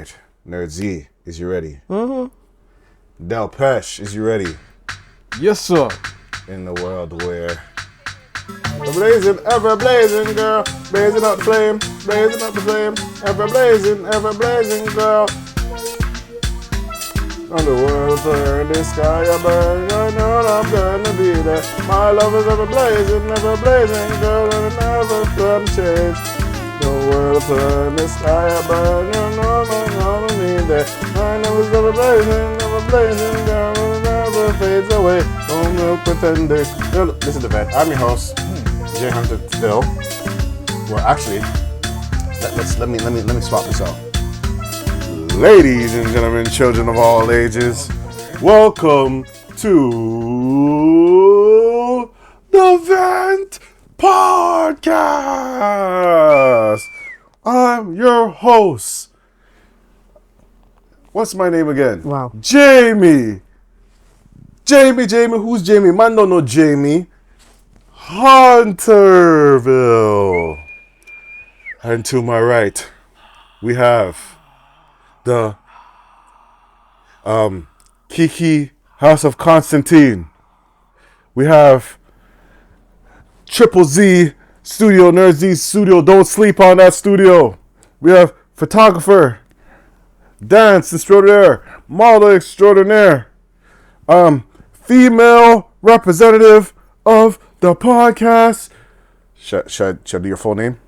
right. Nerd Z, is you ready? Del Pesh, is you ready? Yes, sir. In the world where the blazing, ever blazing girl, blazing up the flame, ever blazing girl. On the world turn, the sky a burn, I know I'm gonna be there. My love is ever blazing girl, and it never can change. The world turn, the sky a burn, I know I'm gonna be there. My love is ever blazing girl, and it never fades away. Don't look pretending. This is the Vent. I'm your host, J Hunter Still. Well, actually, let me swap this out. Ladies and gentlemen, children of all ages, welcome to the Vent Podcast. I'm your host. What's my name again? Wow. Jamie. Jamie, who's Jamie? Man don't know Jamie. Hunterville. And to my right, we have the Kiki House of Constantine. We have Triple Z Studio, Nerd Z Studio. Don't sleep on that studio. We have photographer, dance extraordinaire, model extraordinaire, female representative of the podcast. Should I do your full name?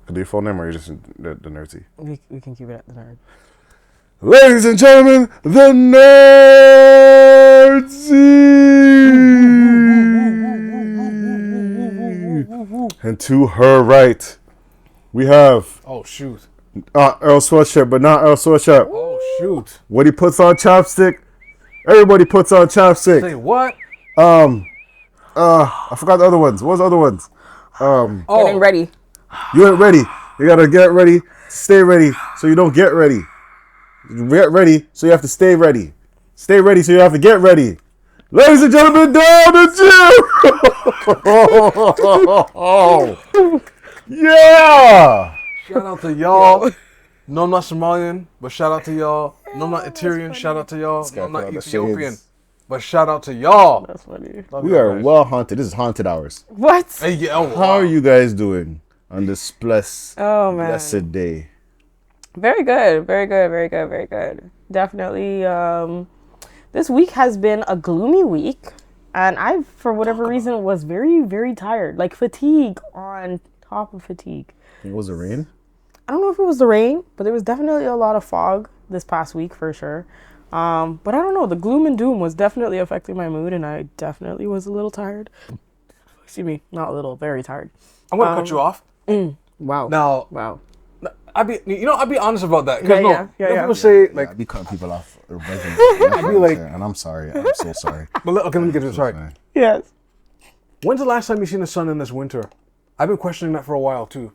Could do your full name, or are you just the Nerd Z? We can keep it at the nerd. Ladies and gentlemen, the Nerd Z. And to her right, we have Oh, shoot. Earl Sweatshirt, but not Earl Sweatshirt. Oh, shoot. What he puts on chapstick, everybody puts on chapstick. Say what? I forgot the other ones. What was the other ones? Getting ready. You ain't ready. You gotta get ready, stay ready, so you don't get ready. You get ready, so you have to stay ready. Stay ready, so you have to get ready. Ladies and gentlemen, down the gym! Yeah! Shout out to y'all. No, I'm not Somalian, but shout out to y'all. No, I'm not Eritrean. Shout out to y'all. No, I'm not Ethiopian, but shout out to y'all. That's funny. Love We y'all, are guys. well haunted. This is haunted hours. What? Hey, yeah, oh, How are you guys doing on this blessed Man. day? Very good. Very good. Definitely. This week has been a gloomy week, and I, for whatever reason, was very, very tired. Like fatigue on top of fatigue. Was it rain? I don't know if it was the rain, but there was definitely a lot of fog this past week for sure. But I don't know. The gloom and doom was definitely affecting my mood, and I definitely was a little tired. Excuse me, not a little, very tired. I'm gonna cut you off. Wow. Now, Wow. I'd be honest about that. Yeah. People say like, I be cutting people off. I'd be like, and I'm sorry. I'm so sorry. but okay, let me get this right. Yes. When's the last time you seen the sun in this winter? I've been questioning that for a while too.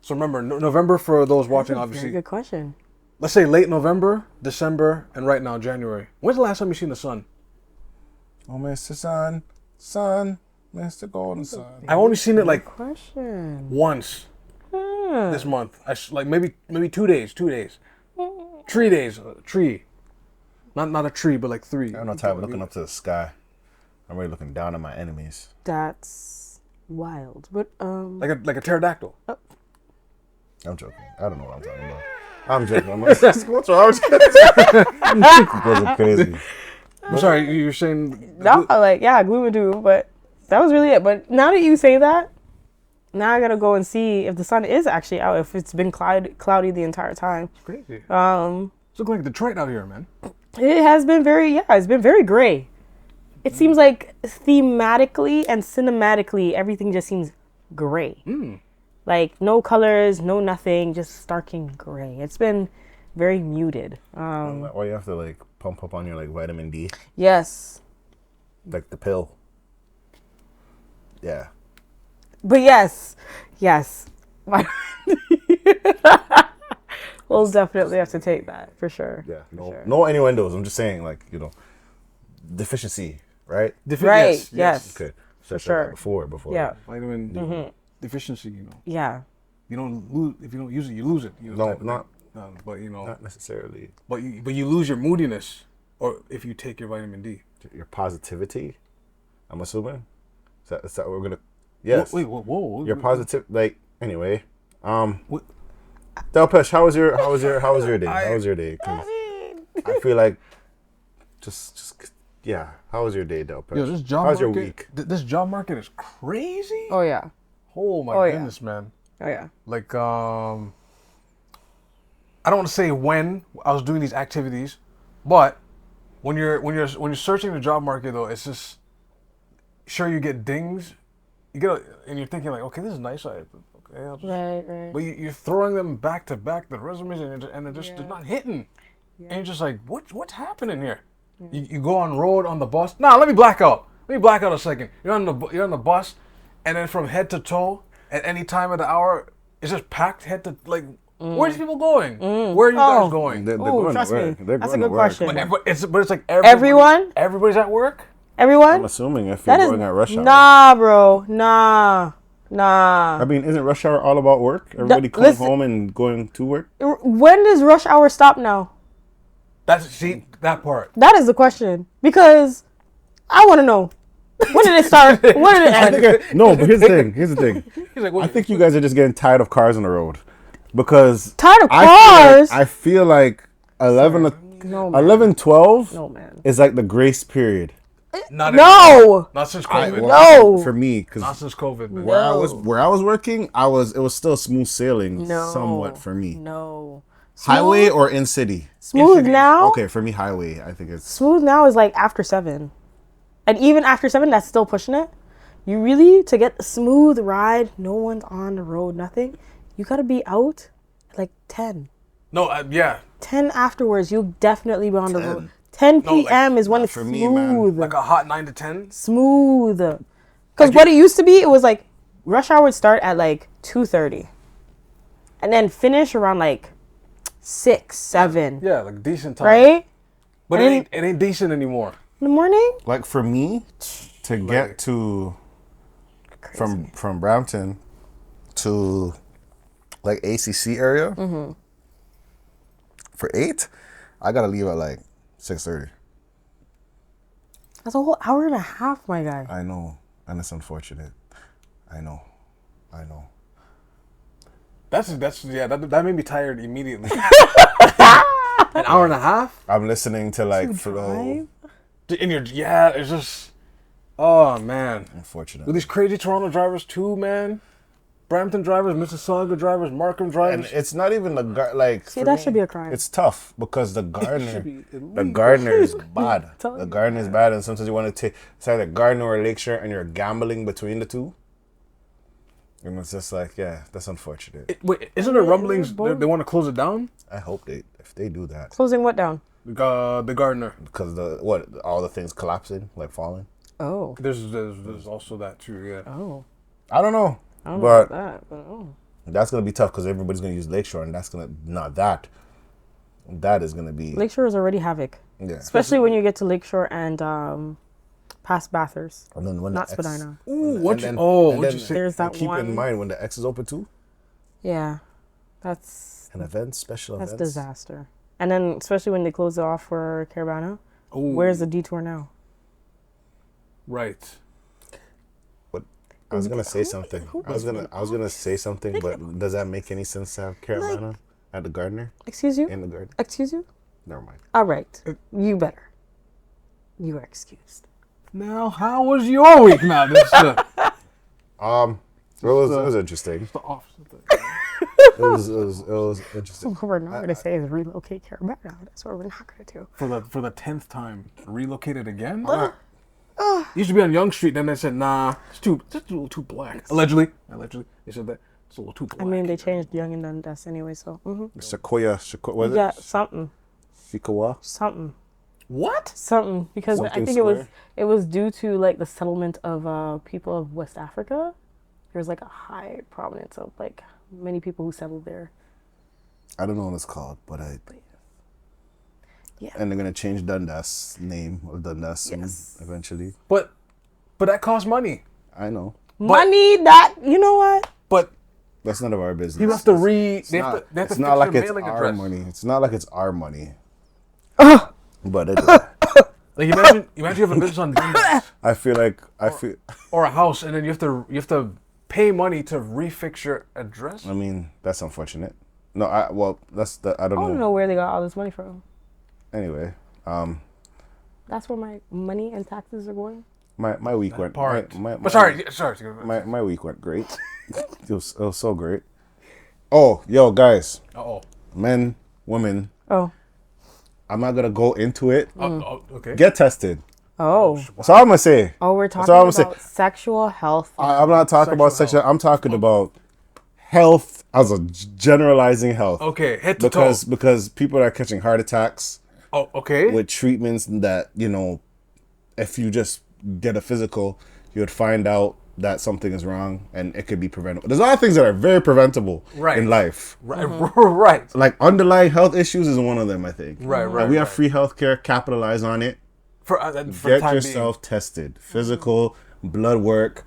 So remember, November for those watching, Very obviously. good question. Let's say late November, December, and right now January. When's the last time you seen the sun? Oh, Mr. Sun, Mr. Golden Sun. I've only seen it like Question. once this month. Like maybe 2 days, 3 days, 3 days, tree. Not a tree, but like 3. I'm not tired of looking up to the sky. I'm really looking down at my enemies. That's wild. But Like a pterodactyl. I'm joking. I don't know what I'm talking about. I'm joking. What's wrong? You guys are crazy. I'm sorry, you're saying no, gloom and doom. But that was really it. But now that you say that, now I gotta go and see if the sun is actually out. If it's been cloudy the entire time. it's crazy. It's It's looking like Detroit out here, man. It has been it's been very gray. It seems like thematically and cinematically, everything just seems gray. Like no colors, no nothing, just starking gray. It's been very muted. Why you have to like pump up on your like vitamin D, Yes. like the pill? Yeah. But yes. We'll definitely have to take that for sure. Yeah. No innuendos. I'm just saying, like, deficiency, right? Right. Yes. Okay. For sure. Before. Yeah. Vitamin deficiency, Yeah. You don't lose if you don't use it, you lose it. No, not but you know, Not necessarily. but you lose your moodiness, or if you take your vitamin D. Your positivity, I'm assuming. Is that what we're gonna? Yes. Whoa. Your positive, like anyway. Delpesh, how was your day? How was your day? 'Cause I feel like just yeah. How was your day, Delpesh? Yo, this job How's market, your week? This job market is crazy. Oh yeah. Oh my goodness, man. Oh yeah. Like I don't want to say when I was doing these activities, but when you're searching the job market though, it's just sure you get dings, and you're thinking like, okay, this is nice. I'll just, Right. But you're throwing them back to back, the resumes, and they're not hitting. Yeah. And you're just like, what's happening here? Yeah. You go on road on the bus. Nah, let me black out a second. You're on the bus, and then from head to toe at any time of the hour, it's just packed head to like. Where's people going? Where are you guys going? They're going trust to work. me. They're That's going a to good work. question. But it's like Everyone? Everybody's at work. Everyone? I'm assuming if you're going at rush hour. Nah, bro. Nah. I mean, isn't rush hour all about work? Everybody coming home and going to work? When does rush hour stop now? That part. That is the question. Because I want to know. When did it start? When did it end? No, but here's the thing. He's like, I think you guys are just getting tired of cars on the road. Because Tired of cars? I feel like 11, 12 is like the grace period. Not since COVID. No. For me, because Not since COVID, man. where I was working, it was still smooth sailing somewhat for me. No. Highway or in city? Smooth now? Okay, for me, highway. I think it's Smooth now is like after 7. And even after 7, that's still pushing it. You really, to get a smooth ride, no one's on the road, nothing, you gotta be out at like 10. No, yeah. 10 afterwards, you'll definitely be on the road. 10 p.m. is when it's for smooth. me, man. Like a hot 9 to 10. Smooth. Because what it used to be, it was like rush hour would start at like 2:30, and then finish around like 6, 7. Yeah, like decent time. Right? But it ain't decent anymore. In the morning? like for me to get to from Brampton to like ACC area for 8, I gotta leave at like 6:30. That's a whole hour and a half, my guy. I know, and it's unfortunate. I know. That made me tired immediately. An hour and a half. I'm listening to like Flow. It's just, oh man. Unfortunate. With these crazy Toronto drivers too, man. Brampton drivers, Mississauga drivers, Markham drivers. And it's not even the See, that should be a crime. It's tough because the gardener is bad. The gardener is bad, and sometimes you want to take it's either Gardner or Lakeshore, and you're gambling between the two. And it's just like, yeah, that's unfortunate. Wait, isn't there rumblings they want to close it down? I hope if they do that. Closing what down? The gardener. Because all the things collapsing, like falling. Oh. There's also that too, yeah. Oh. I don't know. I don't know about that, but that's gonna be tough because everybody's gonna use Lakeshore, and that's gonna that is gonna be Lakeshore is already havoc. Yeah. Especially when you get to Lakeshore and past Bathurst. And then when not the X, Spadina. There's that keep one. in mind when the X is open too. Yeah, that's an event, special that's events. disaster. And then especially when they close it off for Caravana. Where's the detour now? Right. I was gonna say something. I was gonna say something, but does that make any sense to have Caravana at the Gardner? Excuse you? In the garden? Excuse you? Never mind. All right, you better. You are excused. Now, how was your week? Now, this it was interesting. the opposite thing. It was interesting. What we're not going to say is relocate Caravana. That's what we're not going to do. For the 10th time, relocated again? Used to be on Yonge Street, then they said, nah, it's too black. Allegedly, they said that it's a little too black. I mean, they changed Young and Dundas anyway, so. Sequoia, what is it? Yeah, something. Something. What? Something, because Something I think square. it was due to like the settlement of people of West Africa. There's like a high prominence of like many people who settled there. I don't know what it's called, but yeah. And they're gonna change Dundas name of Dundas soon, Yes. eventually. But that costs money. I know. Money that, you know what? But That's none of our business. People have to they have to It's not fix like their it's mailing our address. money. It's not like it's our money. But it is. Like imagine you have a business on Dreamworks I feel or a house, and then you have to pay money to refix your address. I mean, that's unfortunate. No, I don't I don't know where they got all this money from. Anyway, That's where my money and taxes are going. my week went. Part. My Sorry. my week went great. it was so great. Oh, yo, guys, men, women. Oh. I'm not gonna go into it. Okay. Get tested. Oh. That's all I'm gonna say. Oh, we're talking all I'm about sexual health. I'm not talking about sexual. I'm talking about health as a generalizing health. Okay, head to toe. Because people are catching heart attacks. Oh, okay. With treatments that, if you just get a physical, you would find out that something is wrong and it could be preventable. There's a lot of things that are very preventable in life. Right. Right. Like underlying health issues is one of them, I think. Right. And we have free healthcare, capitalize on it. For Get time yourself tested. Physical, blood work,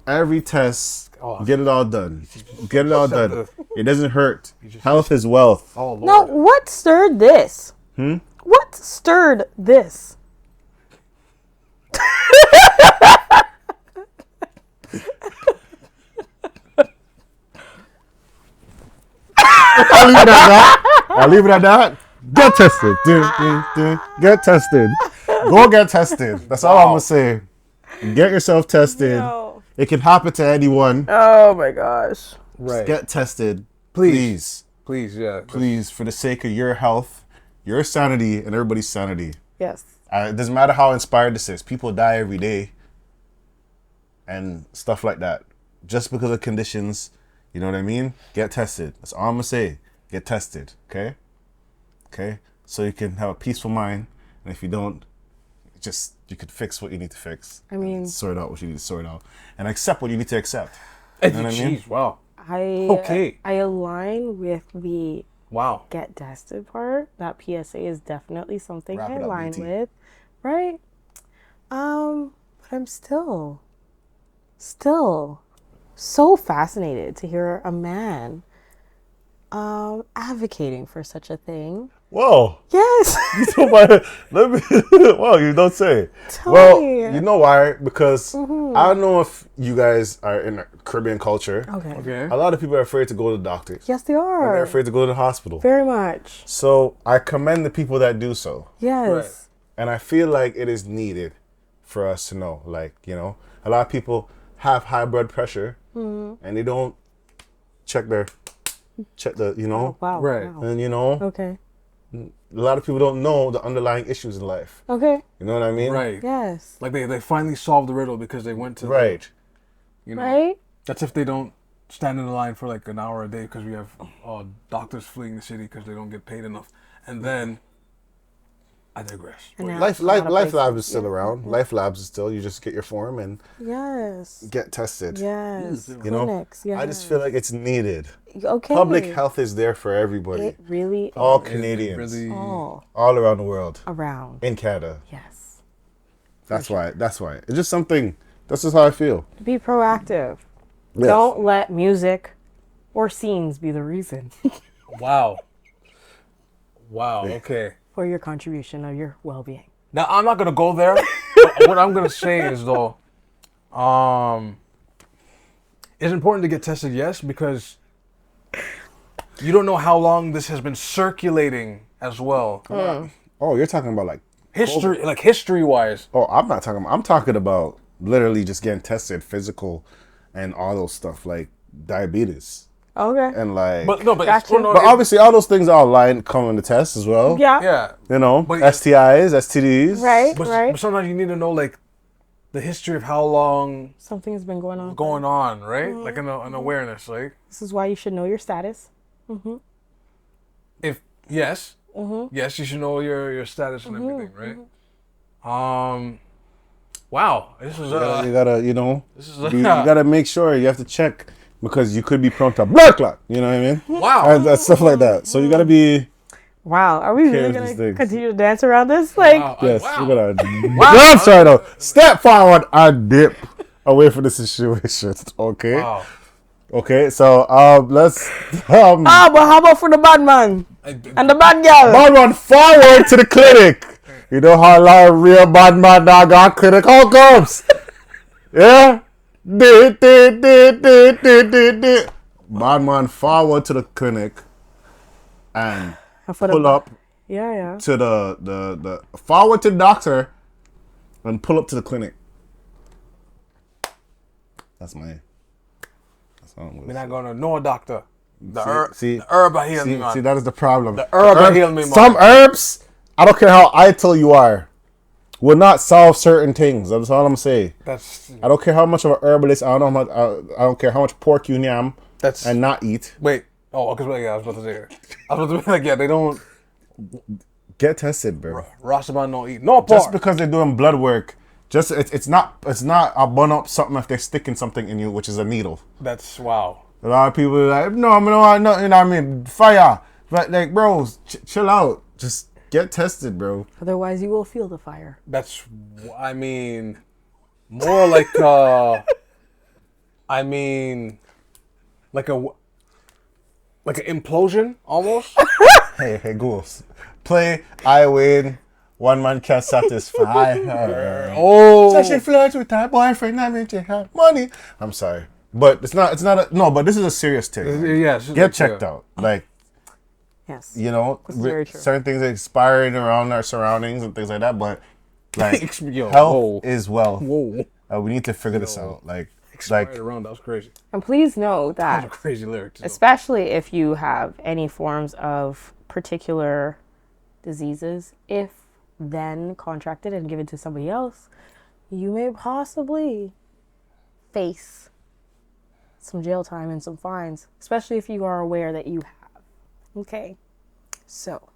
every test, get it all done. Get it all done. It doesn't hurt. Health is wealth. Oh, Lord. No, what stirred this? What stirred this? I'll leave it at that. Get tested. Get tested. Go get tested. That's all I'm going to say. Get yourself tested. No. It can happen to anyone. Oh my gosh. Right. Get tested. Please. Please, yeah. Please, for the sake of your health, your sanity, and everybody's sanity. Yes. It doesn't matter how inspired this is. People die every day. And stuff like that. Just because of conditions, you know what I mean? Get tested. That's all I'm going to say. Get tested. Okay? Okay? So you can have a peaceful mind. And if you don't, you could fix what you need to fix. I mean, sort out what you need to sort out. And accept what you need to accept. You know what I mean? Jeez, wow. I align with the Wow. get tested part. That PSA is definitely something Wrap I it up, align BT. with. Right? But I'm still so fascinated to hear a man advocating for such a thing. Whoa. Yes. Well, you don't say. Tell me. You know why? Because I don't know if you guys are in Caribbean culture. Okay. A lot of people are afraid to go to the doctors. Yes, they And are. they're afraid to go to the hospital. Very much. So I commend the people that do so. Yes. Right. And I feel like it is needed for us to know. Like, a lot of people have high blood pressure and they don't check the, Oh, wow. Right. Wow. and Okay. a lot of people don't know the underlying issues in life. Okay. You know what I mean? Right. Yes. Like they finally solved the riddle because they went to Right. Right? That's if they don't stand in the line for like an hour a day because we have doctors fleeing the city because they don't get paid enough. And then I digress. And now Life it's a lot of Labs places. is still around. Life Labs is still, you just get your form and Yes. get tested. Yes. You know? Clinics. Yes. I just feel like it's needed. Okay. Public health is there for everybody. It really All is Canadians. all All around the world. around. In Canada. Yes. That's why. It's just something. That's just how I feel. Be proactive. Yes. Don't let music or scenes be the reason Wow. Wow. Okay. for your contribution of your well-being. Now I'm not gonna go there. But what I'm gonna say is though, it's important to get tested, yes, because you don't know how long this has been circulating as well. Oh, you're talking about like History-wise. Oh, I'm talking about literally just getting tested, physical, and all those stuff like diabetes Okay. and like. But no, but Gotcha. But obviously, all those things are online come in the test as well. Yeah. yeah. But But- STIs, STDs. Right. But, right. but sometimes you need to know like the history of how long Something has been going on. right? Like an awareness, like This is why you should know your status. if yes, yes, you should know your status and everything, right? Wow, this is You gotta, this is you gotta make sure you have to check because you could be prone to blood clot. You know what I mean? wow. And stuff like that. So you gotta be. Wow. Are we really Cares going these to things. continue to dance around this? Like, Wow. Yes, Wow. you gotta. Dance right now. Step forward and dip away from the situation. Okay. Wow. Okay, so let's but how about for the bad man and the bad girl? bad man forward to the clinic. You know how a lot of real bad man now got clinic outcomes. Yeah. Bad man forward to the clinic and pull up Yeah. to the forward to the doctor and pull up to the clinic. That's my. We're not going to no doctor. The See, herb I heal me, see, man. that is the problem. The herb I heal me, man. Some herbs, I don't care how idle you are, will not solve certain things. That's all I'm saying. I don't care how much of an herbalist. I don't care how much pork you yam and not eat. Wait. Oh, because I was about to say. I was about to be like, yeah, they don't. Get tested, bro. Rastaman don't eat no pork. Just because they're doing blood work, it's not a bun up something if they're sticking something in you, which is a needle. That's wow. A lot of people are like, no, you know what I mean? Fire. But like, bro, chill out. Just get tested, bro. Otherwise, you will feel the fire. That's, I mean, more like I mean, like an implosion almost. Hey, ghouls. Play, I win. One man can't satisfy her. So she flirts with her boyfriend. I mean, she have money. I'm sorry. But it's not but this is a serious thing. Yes. Get checked out. Like, Yes. you know, very true. certain things are expiring around our surroundings and things like that, but like, Yo, health is wealth. Whoa. We need to figure this out. Like, Right around, that was crazy. And please know That was that, a crazy lyric. Too. especially if you have any forms of particular diseases, if then contracted and given to somebody else, you may possibly face some jail time and some fines, especially if you are aware that you have. Okay, so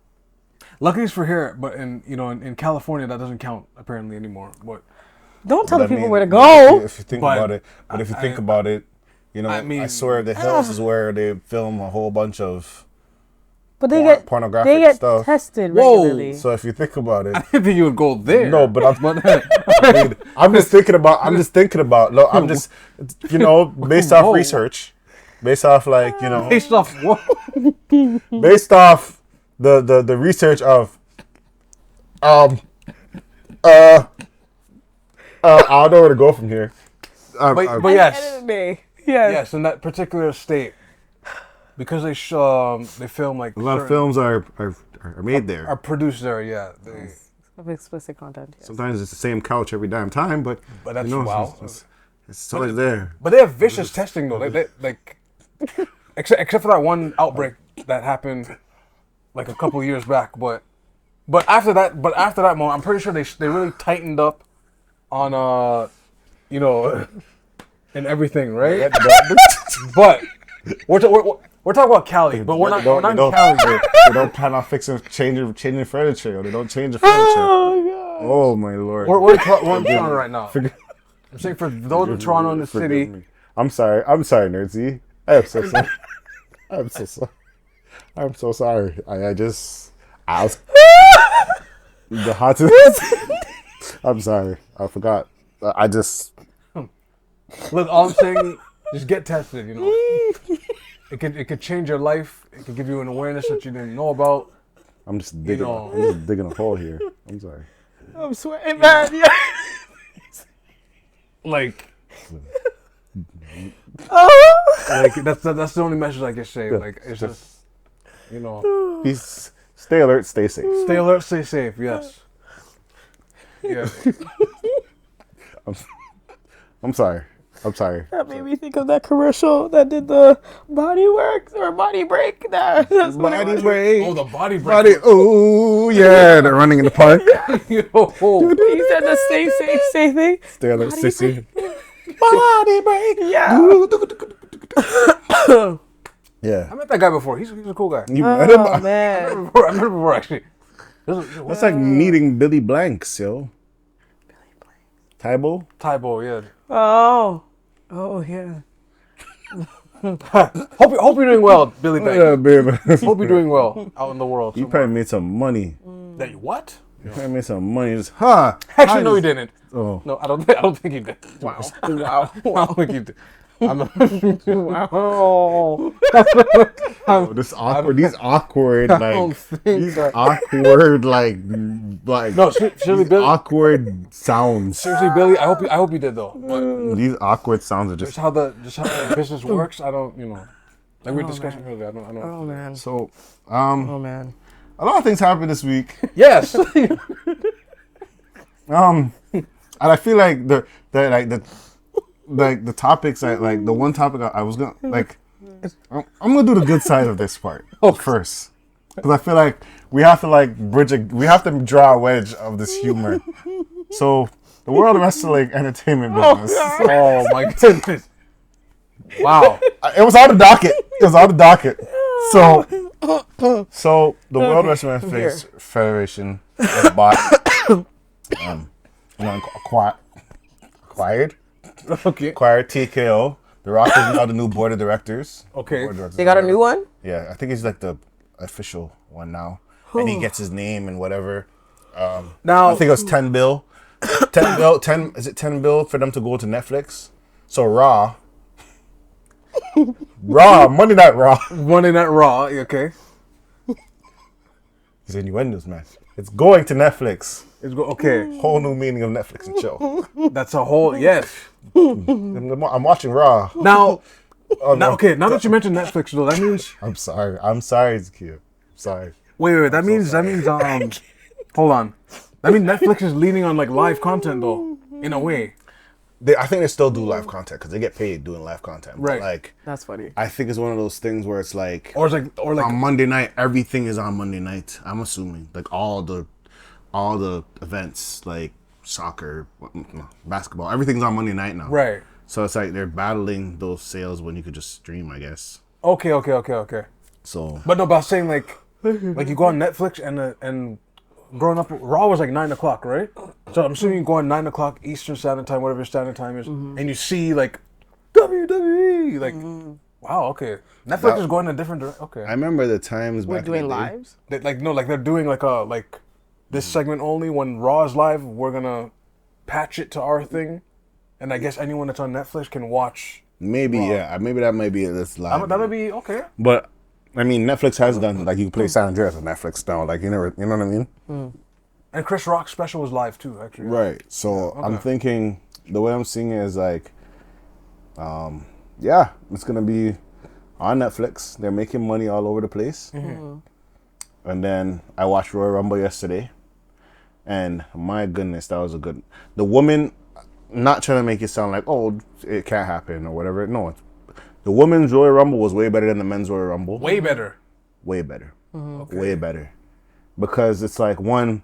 Luckily it's for here, but in California that doesn't count apparently anymore. But don't tell the people where to If go. you think about it, you know, I swear the hills is where they film a whole bunch of But they pornographic get stuff. tested Whoa. regularly. So if you think about it, I didn't think you would go there. no, but I'm just thinking about. Look, I'm just, you know, based off research, based off like, you know, Based off what? based off the research of I don't know where to go from here. But At the yes, end of the day, yes. yes, in that particular state, because they film like a lot of films are made there. are produced there. Yeah, Of explicit content. Yes. Sometimes it's the same couch every damn time, but that's you know, wow. it's always there. But they have vicious testing though. They like except for that one outbreak that happened like a couple years back. But after that moment, I'm pretty sure they really tightened up on you know and everything, right? But we're talking about Cali, but we're not in Cali. They don't plan on changing furniture. They don't change the furniture. Oh my lord. We're in Toronto right now. I'm saying for those in Toronto in the city. Me. I'm sorry, Nerdsy. I am so sorry. I'm so sorry. I'm so sorry. I was the hottest. I'm sorry. I forgot. I just. Look, all I'm saying, just get tested. You know, it could change your life. It could give you an awareness that you didn't know about. I'm just digging. You know. I'm just digging a hole here. I'm sorry. I'm sweating, man. Yeah. Like that's the only message I can say. Like it's just, you know, Stay alert, stay safe. stay alert, stay safe. Yes. Yeah. I'm sorry. That made me think of that commercial that did the body work or body break. That's what it was. break. Oh, the body break. Oh yeah, they're running in the park. Yo. He said the stay safe, stay thing. Stay alert, stay safe. Body break. Yeah. Yeah. I met that guy before. He's a cool guy. You met him? Oh man. I met him before actually. That's like meeting Billy Blanks, yo. Tybo? Tybo, yeah. Oh yeah. Hope you're doing well, Billy Banks. Yeah, baby. Hope you're doing well out in the world. You probably made some money. That what? You probably made some money. Just, huh? Actually, no, he didn't. Oh. No, I don't think he did. Wow. I don't think he did. Wow. This awkward. These awkward like. These awkward like. No, seriously, these Billy. awkward sounds. Seriously, Billy. I hope you did though. But These awkward sounds are just just. how the business works. I don't, like we were discussing earlier. I don't. Oh man. So, Oh man. a lot of things happened this week. Yes. And I feel like the topics like the one topic I was gonna like. I'm gonna do the good side of this part first, because I feel like we have to like we have to draw a wedge of this humor. So the World Wrestling Entertainment business. Oh my goodness. Wow. It was on the docket. So the World Wrestling Federation was bought, acquired TKO. The Rock is now the new board of directors. Okay. They got a new one? Yeah, I think he's like the official one now, and he gets his name and whatever. Now I think it was 10 bill. 10 bill. 10 is it 10 bill for them to go to Netflix? So Monday Night Raw. Okay. He's innuendos, man. It's going to Netflix. Okay. Whole new meaning of Netflix and chill. That's a whole yes. I'm watching Raw. Now, Oh, no. now that you mentioned Netflix though, that means I'm sorry, Zakia. I'm sorry. wait. That means hold on. That means Netflix is leaning on like live content though, in a way. I think they still do live content because they get paid doing live content. Right. But like, That's funny. I think it's one of those things where it's like, Or like on Monday night, everything is on Monday night. I'm assuming like all the events like soccer, basketball, everything's on Monday night now. right. So it's like they're battling those sales when you could just stream, I guess. Okay. So But no, but I was saying like you go on Netflix and growing up, Raw was like 9 o'clock, right? So I'm assuming you go on 9 o'clock Eastern Standard Time, whatever your standard time is, and you see like WWE, like wow, okay. Netflix is going in a different direction. Okay. I remember the times We're back doing in the day. lives? They're doing like this segment only. When Raw is live, we're gonna patch it to our thing, and I guess anyone that's on Netflix can watch. Maybe maybe that might be this live. That would be okay. But I mean, Netflix has done like you can play San Andreas on Netflix now. Like you know what I mean? And Chris Rock's special was live too, actually. Right. So I'm thinking the way I'm seeing it is like, it's gonna be on Netflix. They're making money all over the place. And then I watched Royal Rumble yesterday, and my goodness, that was a good. The woman, not trying to make it sound like it can't happen or whatever. No, the women's Royal Rumble was way better than the men's Royal Rumble. Way better. Way better. Way better. Because it's like one,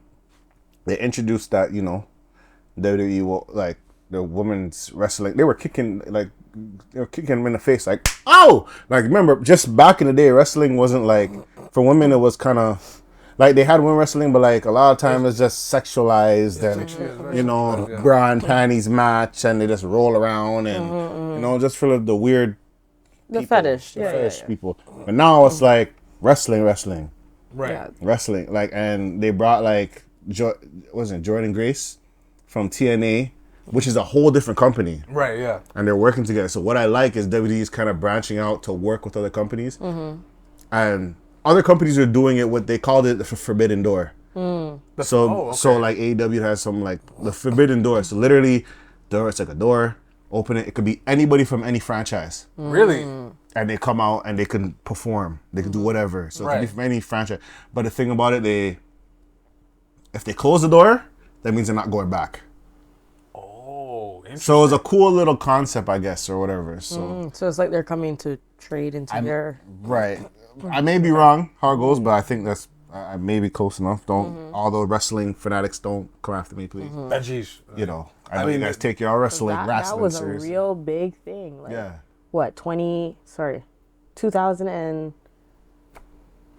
they introduced that WWE like the women's wrestling. They were kicking them in the face like like remember just back in the day wrestling wasn't like for women it was kind of like they had women wrestling but like a lot of time it's just sexualized and bra and panties match and they just roll around and just for the weird The fetish. fetish people. But now it's like wrestling. Right. Yeah. Wrestling. Like and they brought like Jordan Grace from TNA, which is a whole different company. Right, yeah. And they're working together. So what I like is WWE's kind of branching out to work with other companies. And other companies are doing it what they called it the Forbidden Door. So like AEW has some like the Forbidden Door. So literally it's like a door, open it. It could be anybody from any franchise. Really? And they come out and they can perform. They can do whatever. So it can be from any franchise. But the thing about it, if they close the door, that means they're not going back. Oh, interesting. So it's a cool little concept, I guess, or whatever. So So it's like they're coming to trade into their... right. I may be wrong how it goes, but I think that's I may be close enough. Don't all the wrestling fanatics don't come after me, please. Jeez. I mean, you guys take your wrestling That was seriously. a real big thing. Like, Yeah. What, 2000 and...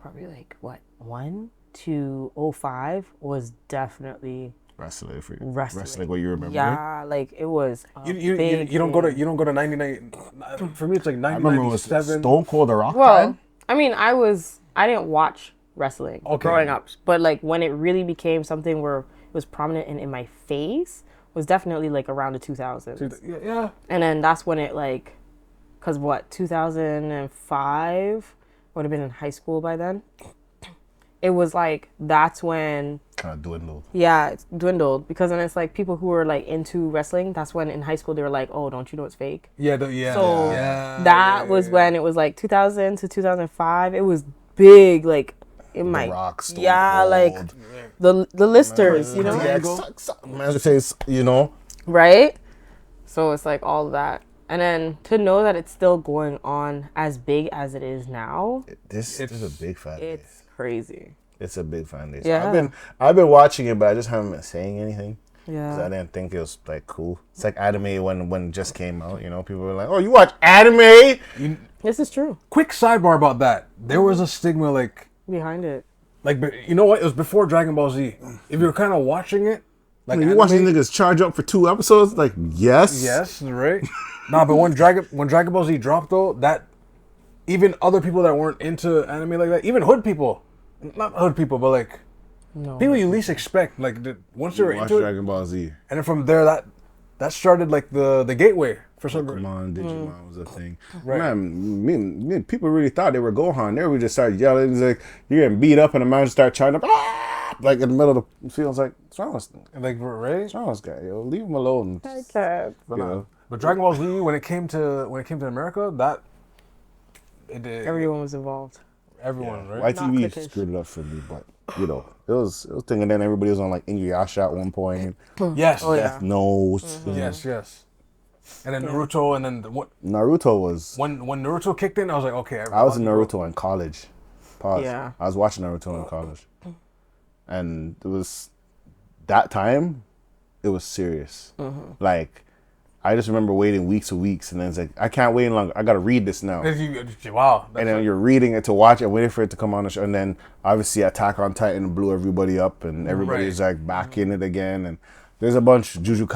Probably like, 1 to 05 was definitely... Wrestling. Wrestling. What you remember? Yeah, like it was. You don't go to 99. For me, it's like 99. I remember it was Stone Cold The Rock. Well, I mean, I didn't watch wrestling growing up, but like when it really became something where it was prominent and in my face was definitely like around the 2000s. Yeah. And then that's when it like because 2005 would have been in high school by then. It was like that's when kind of dwindled. Yeah, it's dwindled because then it's like people who were like into wrestling. That's when in high school they were like, "Oh, don't you know it's fake?" Yeah, So that was when it was like 2000 to 2005. It was big, like in my Rock, Stone like Cold. the listers, you know, You know, right? So it's like all that, and then to know that it's still going on as big as it is now, this is a big fan base. it's crazy. It's a big fan base. Yeah. I've been watching it, but I just haven't been saying anything. Yeah. Because I didn't think it was like cool. It's like anime when it just came out. You know, people were like, "Oh, you watch anime?" This is true. Quick sidebar about that. There was a stigma like Behind it. you know what? It was before Dragon Ball Z. If you were kind of watching it, like You watching niggas charge up for 2 episodes? Like, yes. Yes, right. Nah, but when Dragon Ball Z dropped though, that even other people that weren't into anime like that, even hood people, not hood people, but like people you least expect, like once they were Watch into Dragon Ball Z. and then from there that started like the gateway for some reason. Pokemon, Digimon was a thing. Right. Man, me, people really thought they were Gohan. They would just start yelling. It's like, you're getting beat up, and the man just start charging up, like in the middle of the field. It's like, what's wrong with Like right. what's wrong with this guy? Yo, leave him alone. Okay. But Dragon Ball Z when it came to America, that it did Everyone was involved. everyone, right? Not YTV cliquish. screwed it up for me, but you know, it was thing. And then everybody was on like Inuyasha at one point. Yes. Oh, yeah. Death Note. Yes. And then Naruto, and then Naruto was. when Naruto kicked in, I was like, okay. I was in Naruto in college. Pause. Yeah. I was watching Naruto in college, and it was that time. It was serious. Like, I just remember waiting weeks and weeks, and then it's like, I can't wait any longer. I gotta read this now. Wow. And then you're reading it to watch it, waiting for it to come on the show, and then obviously Attack on Titan blew everybody up, and everybody's like back in it again. And there's a bunch Jujutsu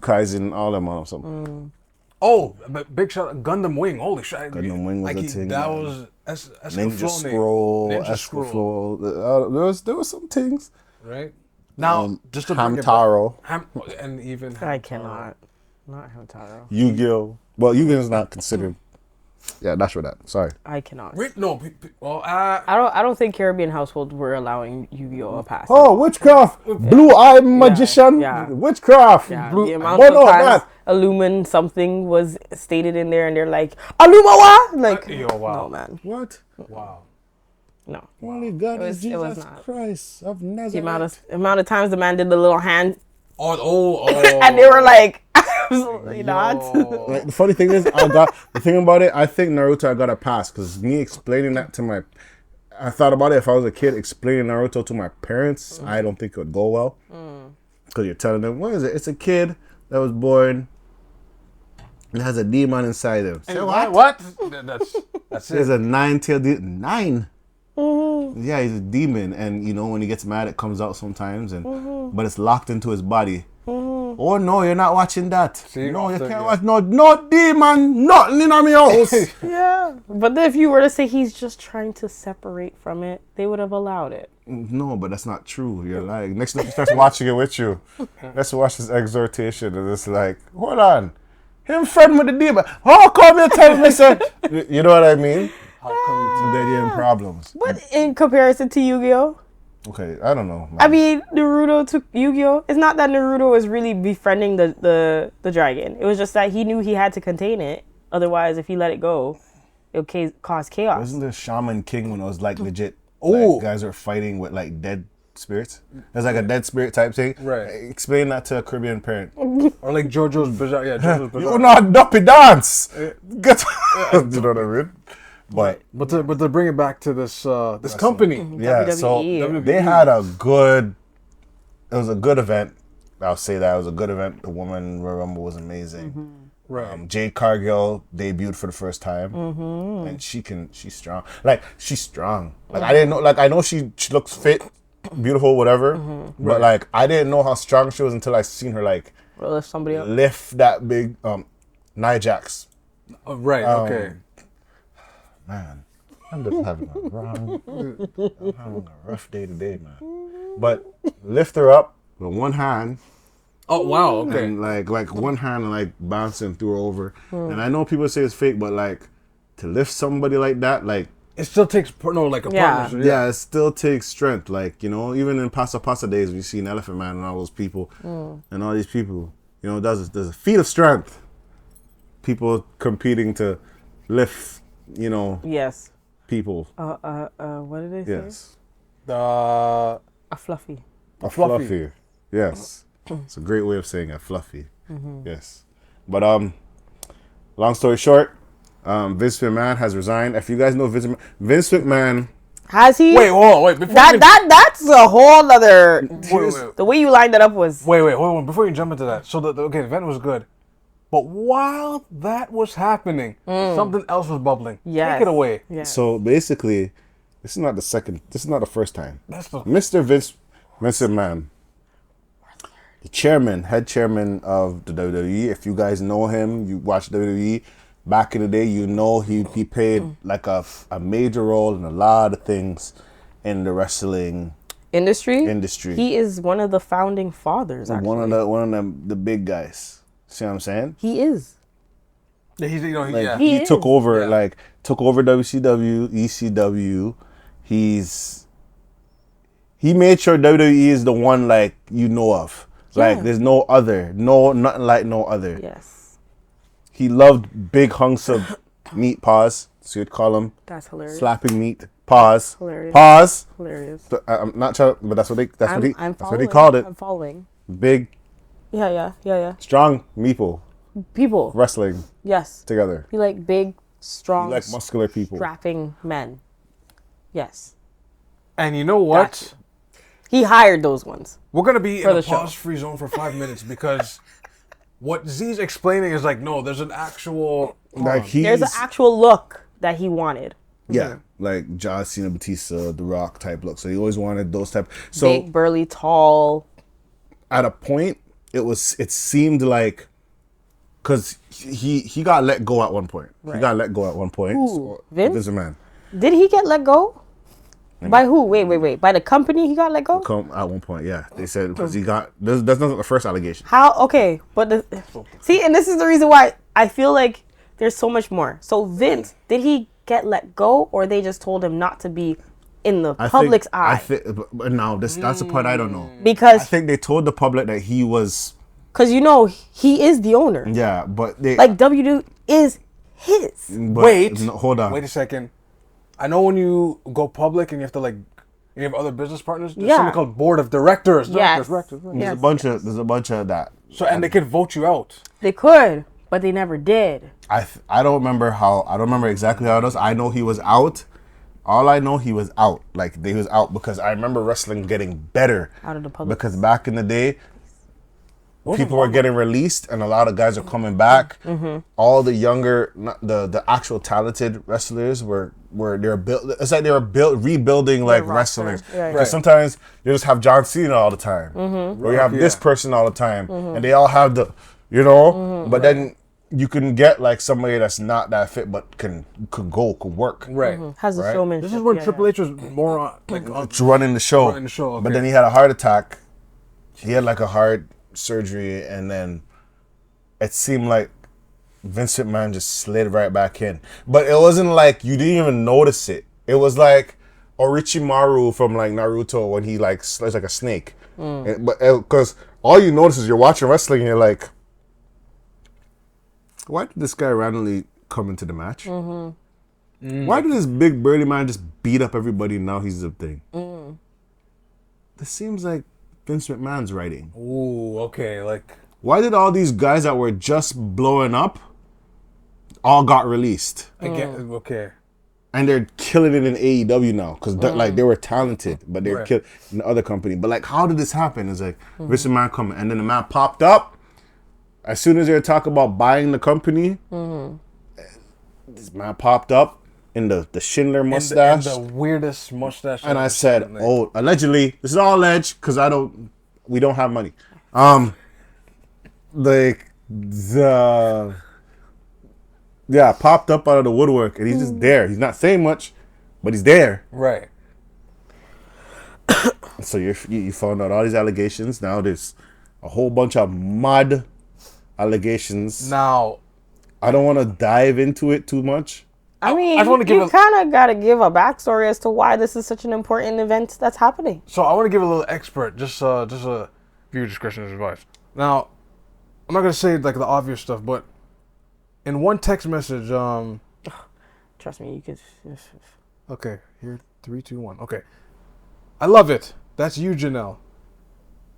Kaisen, all them on something. Oh, but big shout out Gundam Wing. Holy shit. Gundam Wing was a thing, That man. was Ninja Scroll, Escaflowne. There was some things. Right? Now, just to bring it Hamtaro, back, and even I cannot. Not Hamtaro. Yu-Gi-Oh. Well, Yu-Gi-Oh is not considered. Yeah, that's for that. Sorry. I cannot. No, well, I don't think Caribbean households were allowing Yu-Gi-Oh a pass. Oh, witchcraft! Blue-eyed magician! yeah. Witchcraft! Yeah, Blue. the amount Well, of no, times that. Illumin something was stated in there, and they're like, Alumawa! Like, Yo, wow. no, man. What? wow. No. Only God is It was Jesus not. Christ of The Nazareth. amount of times the man did the little hand, Oh. and they were like, absolutely not. Like, the funny thing is, the thing about it, I think Naruto I got a pass because me explaining that to I thought about it if I was a kid explaining Naruto to my parents, I don't think it would go well. Because you're telling them, what is it? It's a kid that was born and has a demon inside him. Say what? What? That's There's it. a 9-tailed demon. 9? Yeah, he's a demon, and you know when he gets mad, it comes out sometimes, and but it's locked into his body. Oh no, you're not watching that. See, No, you after- can't yeah. watch no demon, nothing in my house. Yeah. But then if you were to say he's just trying to separate from it, they would have allowed it. No, but that's not true. You're lying. Next time he starts watching it with you, let's watch his exhortation, and it's like, hold on, him friend with the demon. How come you tell me, sir? You know what I mean? How come They're in problems. But in comparison to Yu-Gi-Oh, Okay, I don't know. I mean, Naruto took Yu-Gi-Oh. It's not that Naruto was really befriending the dragon. It was just that he knew he had to contain it. Otherwise, if he let it go, it would cause chaos. Wasn't the Shaman King when it was like legit? Oh. Like, guys were fighting with like dead spirits. It's like a dead spirit type thing. Right. Explain that to a Caribbean parent. Or like Jojo's Bizarre. Yeah, Jojo's Bizarre. You're not duppy dance. Get you know what I mean? But But to bring it back to this company. yeah, so WWE. they had a good. It was a good event. I'll say that it was a good event. The Woman Royal Rumble was amazing. Right. Jade Cargill debuted for the first time, and she's strong. Like she's strong. Like I didn't know. Like I know she looks fit, beautiful, whatever. But like I didn't know how strong she was until I seen her like Or lift somebody up. lift that big Nia Jax. Right. Okay. Man, I'm just having a rough day today, man. But lift her up with one hand Oh wow, okay. And like one hand like bouncing threw her over. And I know people say it's fake, but like to lift somebody like that, like It still takes like a Yeah. partnership. yeah, it still takes strength. Like, you know, even in Pasa Pasa days, we've seen Elephant Man and all those people and all these people. You know, there's a feat of strength. People competing to lift, you know, Yes. people. What did they say? Yes. The A fluffy. A fluffy. fluffy. Yes. It's a great way of saying a fluffy. Yes. But long story short, Vince McMahon has resigned. If you guys know Vince McMahon. Has he? wait, hold on, wait. Before you, That's a whole other. wait. The way you lined it up was. Wait, hold on. Before you jump into that, so the event was good, but while that was happening, something else was bubbling. Yes. Take it away. Yeah. So basically, this is not the first time. That's the Mr. Vince McMahon, the head chairman of the WWE. If you guys know him, you watch WWE back in the day, you know he played like a major role in a lot of things in the wrestling industry. industry. He is one of the founding fathers. Actually. One of the big guys. See what I'm saying? He is. yeah, he's Like yeah. He he took is. over Yeah. WCW, ECW. He made sure WWE is the one like you know of. Like Yeah. there's nothing like no other. Yes. He loved big hunks of meat. Pause. So you'd call him That's hilarious. slapping meat. Pause. Hilarious. Pause. Hilarious. So, I'm not trying, but that's what he I'm that's what he following. called it. I'm following. Big, Yeah. strong people People. wrestling Yes. together. He like big, strong, Like muscular people. strapping men. Yes. And you know what? Gotcha. He hired those ones. We're gonna be For in a the show. pause-free zone for 5 minutes because what Z's explaining is like, no, there's an actual. Like There's an actual look that he wanted. yeah, like John Cena, Batista, The Rock type look. So he always wanted those type. So Big, burly, tall. at a point, it seemed like, because he got let go at one point. He got let go at one point. Who? So, Vince? McMahon. Did he get let go? By who? Wait. By the company he got let go? Come at one point, yeah. They said because he got. That's not the first allegation. How? Okay, but see, and this is the reason why I feel like there's so much more. So Vince, did he get let go, or they just told him not to be in the public's eye? I think, but now that's the part I don't know. I Because think they told the public that he was. you know he is the owner. Yeah, but they Like WWE is his. but- Wait. no, hold on. Wait a second. I know when you go public and you have to you have other business partners. There's Yeah. something called board of directors. Yes. Directors. There's Yes, a bunch of that. So and they could vote you out. They could, but they never did. I don't remember exactly how it was. I know he was out. All I know he was out. Like he was out because I remember wrestling getting better. Out of the public. Because back in the day, people were getting released and a lot of guys are coming back. Mm-hmm. All the younger, the actual talented wrestlers they're built. It's like they were rebuilding like roster. wrestlers. Yeah, Because sometimes you just have John Cena all the time, Mm-hmm. or you have this Yeah. person all the time, and they all have the, but then you can get like somebody that's not that fit but can work. Right. Has the Right. showmanship. This is when yeah, Triple H was more on, on To running the show. Running the show, okay. But then he had a heart attack. He had like a heart surgery, and then it seemed like Vince McMahon just slid right back in. But it wasn't like you didn't even notice it. It was like Orochimaru from like Naruto when he like slides like a snake. But because all you notice is you're watching wrestling and you're like, why did this guy randomly come into the match? Why did this big burly man just beat up everybody and now he's the thing? This seems like Vince McMahon's writing. Ooh, okay, like Why did all these guys that were just blowing up all got released? I get okay. And they're killing it in AEW now because like they were talented, but they're Right. killing in the other company. But like, how did this happen? It's like Vince McMahon coming, and then the man popped up. As soon as they were talking about buying the company, this man popped up in the Schindler mustache. And the weirdest mustache. And I've I ever said, seen, like- "Oh, allegedly, this is all alleged because we don't have money." Popped up out of the woodwork, and he's just there. He's not saying much, but he's there. Right. So you found out all these allegations. Now there's a whole bunch of mud allegations. Now, I don't want to dive into it too much. I mean, just wanna give you kind of got to give a backstory as to why this is such an important event that's happening. so I want to give a little expert, just a viewer discretion is advised. Now, I'm not gonna say like the obvious stuff, but in one text message, Trust me, you could. okay, here, 3, 2, 1. Okay, I love it. That's you, Janelle.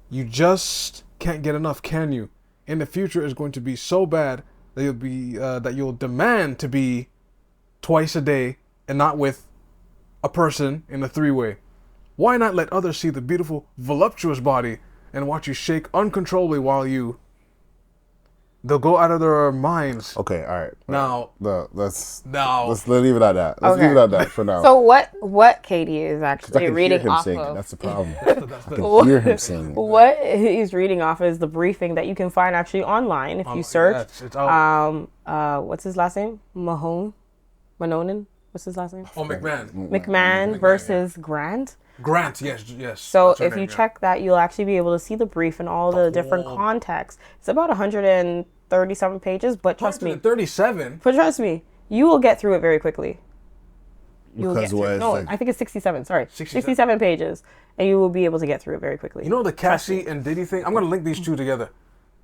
You just can't get enough, can you? In the future is going to be so bad that you'll demand to be twice a day and not with a person in a 3-way. Why not let others see the beautiful, voluptuous body and watch you shake uncontrollably while they'll go out of their minds. Okay, all right. Now, let's now, leave it at that. Let's Okay. leave it at that for now. So what Katie is I actually can reading hear him off saying it. of. That's the problem. I can hear him saying it. What he's reading off is the briefing that you can find actually online if you search. yeah, it's out. What's his last name? Manonen. What's his last name? Oh, McMahon. McMahon versus Grant. Grant, yes. So That's her if you name, yeah. check that, you'll actually be able to see the brief and all the different contexts. It's about 137 pages, but trust me. 37. But trust me, you will get through it very quickly. Because what? No, Like, I think it's 67. Sorry, 67. 67 pages, and you will be able to get through it very quickly. You know the Cassie and Diddy thing? I'm going to link these two together.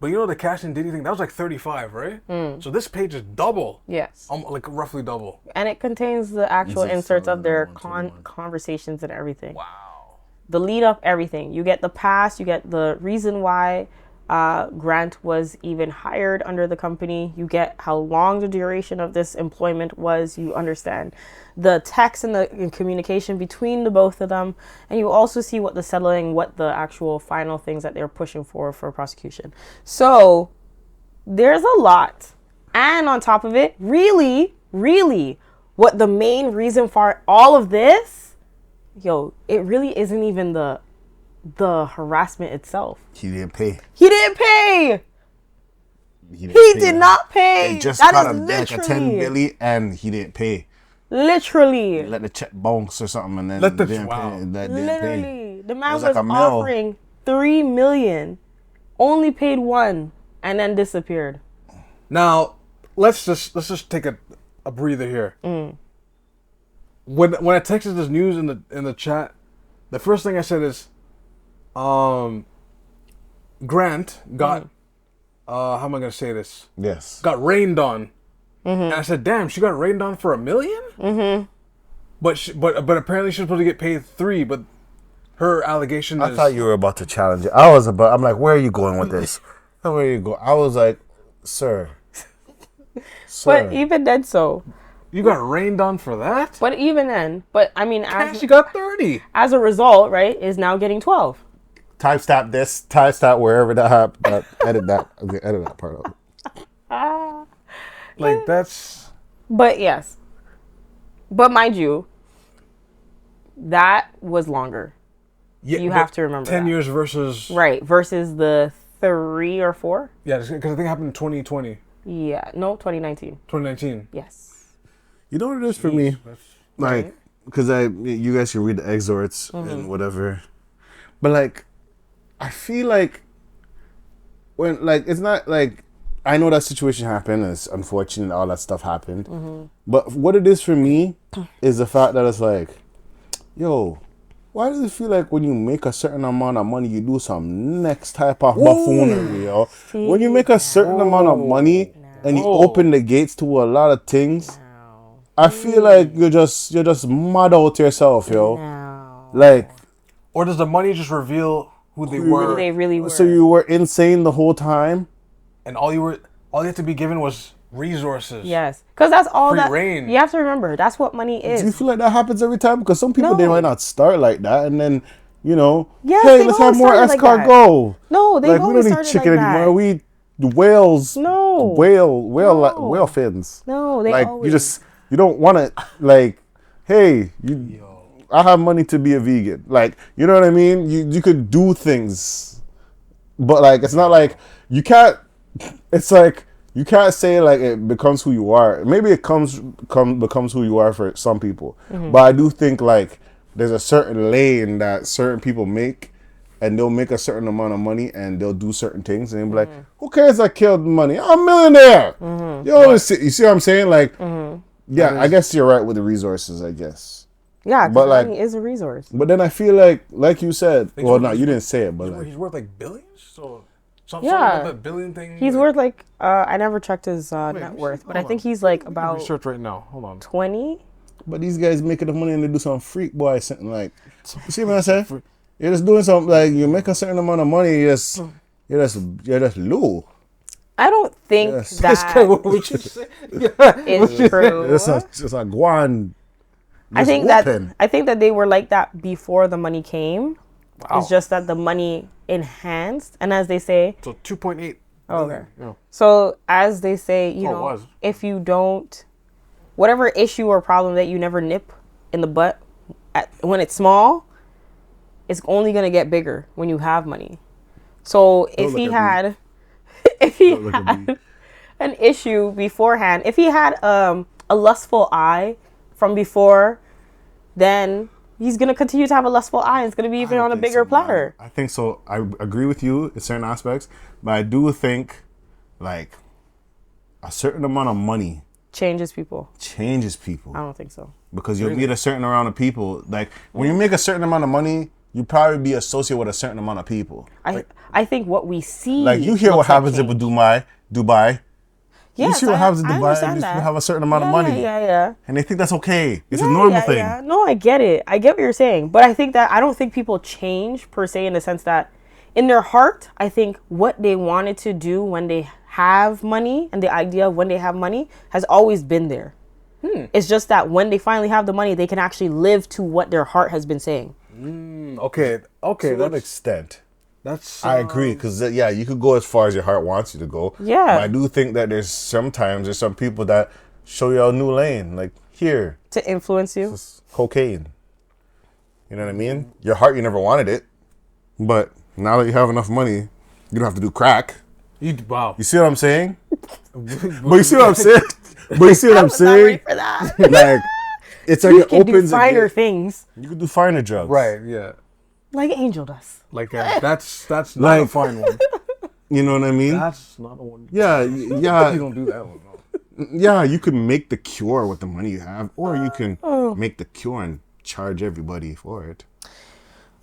But you know the Cassie and Diddy thing? That was like 35, right? So this page is double. Yes, Like roughly double. and it contains the actual Is it inserts of their 121? conversations and everything. Wow. The lead up, everything. You get the past, you get the reason why Grant was even hired under the company. You get how long the duration of this employment was. You understand the text and the communication between the both of them. And you also see what the actual final things that they're pushing for prosecution. So there's a lot. And on top of it, really, what the main reason for all of this, it really isn't even the harassment itself. he didn't pay. He didn't pay. He did not pay. They just That got is him like a 10 billy and he didn't pay. Literally. Let the check bounce or something and then Let the- didn't wow. pay. That didn't pay. Literally. The man was was, like a mil. offering $3 million, only paid $1 million, and then disappeared. Now, let's just take a breather here. When I texted this news in the chat, the first thing I said is, Grant got how am I gonna say this? Yes. Got rained on, and I said, "Damn, she got rained on for $1 million." But apparently she's supposed to get paid $3 million. But her allegation I is thought you were about to challenge it. I'm like, where are you going with this? Where are you going? I was like, sir. But even then, you got rained on for that. But even then, I mean, She got 30. as a result, right, is now getting 12. Timestamp this, timestamp wherever that happened. Edit that. Okay, edit that part out. Like that's. But yes. But mind you, that was longer. Yeah, You but have to remember 10 that. years versus. Right, versus the 3 or 4? Yeah, because I think it happened in 2020, Yeah, no, 2019. 2019. Yes. You know what it is for me? Like, because you guys can read the exhorts and whatever. But like, I feel like when, like, it's not like, I know that situation happened, it's unfortunate, all that stuff happened. But what it is for me is the fact that it's like, yo, why does it feel like when you make a certain amount of money, you do some next type of buffoonery, yo? When you make a certain amount of money and you open the gates to a lot of things, I feel like you're just mad out yourself, yo. No. Like, Or does the money just reveal who they were? Who they really were. so you were insane the whole time? And all you had to be given was resources. Yes. Because that's all Free that... reign. You have to remember, that's what money is. Do you feel like that happens every time? Because some people, they No. might not start like that, and then, Yes, hey, they've let's always have more started like escargot. No, they've Like, we always don't need started chicken like that. anymore. We whales. No. Whale fins. No, they like always... you don't want to like, hey, I have money to be a vegan. Like, you know what I mean? You could do things, but like it's not like you can't. It's like you can't say like it becomes who you are. Maybe it becomes who you are for some people, but I do think like there's a certain lane that certain people make, and they'll make a certain amount of money and they'll do certain things and they'll be like, who cares I killed money? I'm a millionaire. You see what I'm saying? Like, yeah, I guess you're right with the resources, I guess. Yeah, but because money is a resource. But then I feel like you said, well, no, you didn't say it, but he's worth like billions? So something yeah, about that billion thing. He's worth like I never checked his net worth, but I think he's like about research right now. Hold on. 20. But these guys make enough money and they do some freak boy something like. You see what I say? You're just doing something like you make a certain amount of money. You're just low. I don't think that is true. It's a guan. I think that they were like that before the money came. Wow. It's just that the money enhanced, and as they say, so 2.8. Okay. Yeah. So as they say, you know, if you don't, whatever issue or problem that you never nip in the butt when it's small, it's only gonna get bigger when you have money. So if he had an issue beforehand, if he had a lustful eye from before, then he's going to continue to have a lustful eye. And it's going to be even on a bigger platter. I think so. I agree with you in certain aspects, but I do think like a certain amount of money changes people. I don't think so. Because you'll meet a certain amount of people. Like when you make a certain amount of money, you probably be associated with a certain amount of people. I think what we see. Like you hear what happens in Dubai. Yes, you see what happens in Dubai and you have a certain amount of money. Yeah. And they think that's okay. It's a normal thing. Yeah. No, I get it. I get what you're saying. But I don't think people change per se in the sense that in their heart, I think what they wanted to do when they have money and the idea of when they have money has always been there. It's just that when they finally have the money, they can actually live to what their heart has been saying. Okay. To that extent. I agree, because you could go as far as your heart wants you to go. Yeah. But I do think that there's some people that show you a new lane, like here. To influence you? This is cocaine. You know what I mean? Your heart, you never wanted it. But now that you have enough money, you don't have to do crack. Wow. You see what I'm saying? But you see what I'm saying? For that. Like, it's like it opens. You can do finer things. You can do finer drugs. Right, yeah. Like Angel does. Like that's not like, a fine one. You know what I mean? That's not a one. Yeah. You don't do that one. No. Yeah, you can make the cure with the money you have, or you can make the cure and charge everybody for it.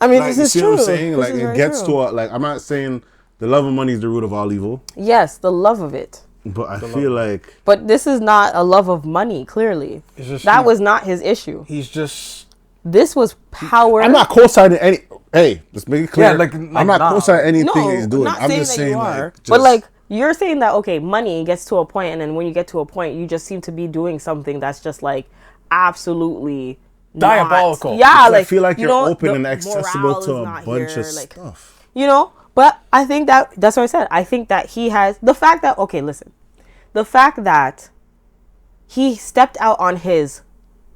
I mean, this is true. See what I'm saying? Like it gets to I'm not saying the love of money is the root of all evil. Yes, the love of it. But I feel like. But this is not a love of money. Clearly, that was not his issue. He's just. This was power. I'm not co-signing any. Hey, let's make it clear. Yeah, like I'm not co-signing anything he's doing. I'm just saying but like you're saying that money gets to a point, and then when you get to a point, you just seem to be doing something that's just like absolutely diabolical. Yeah, I feel like you're open and accessible to a bunch of stuff. You know, but I think that's what I said. I think that he has the fact that the fact that he stepped out on his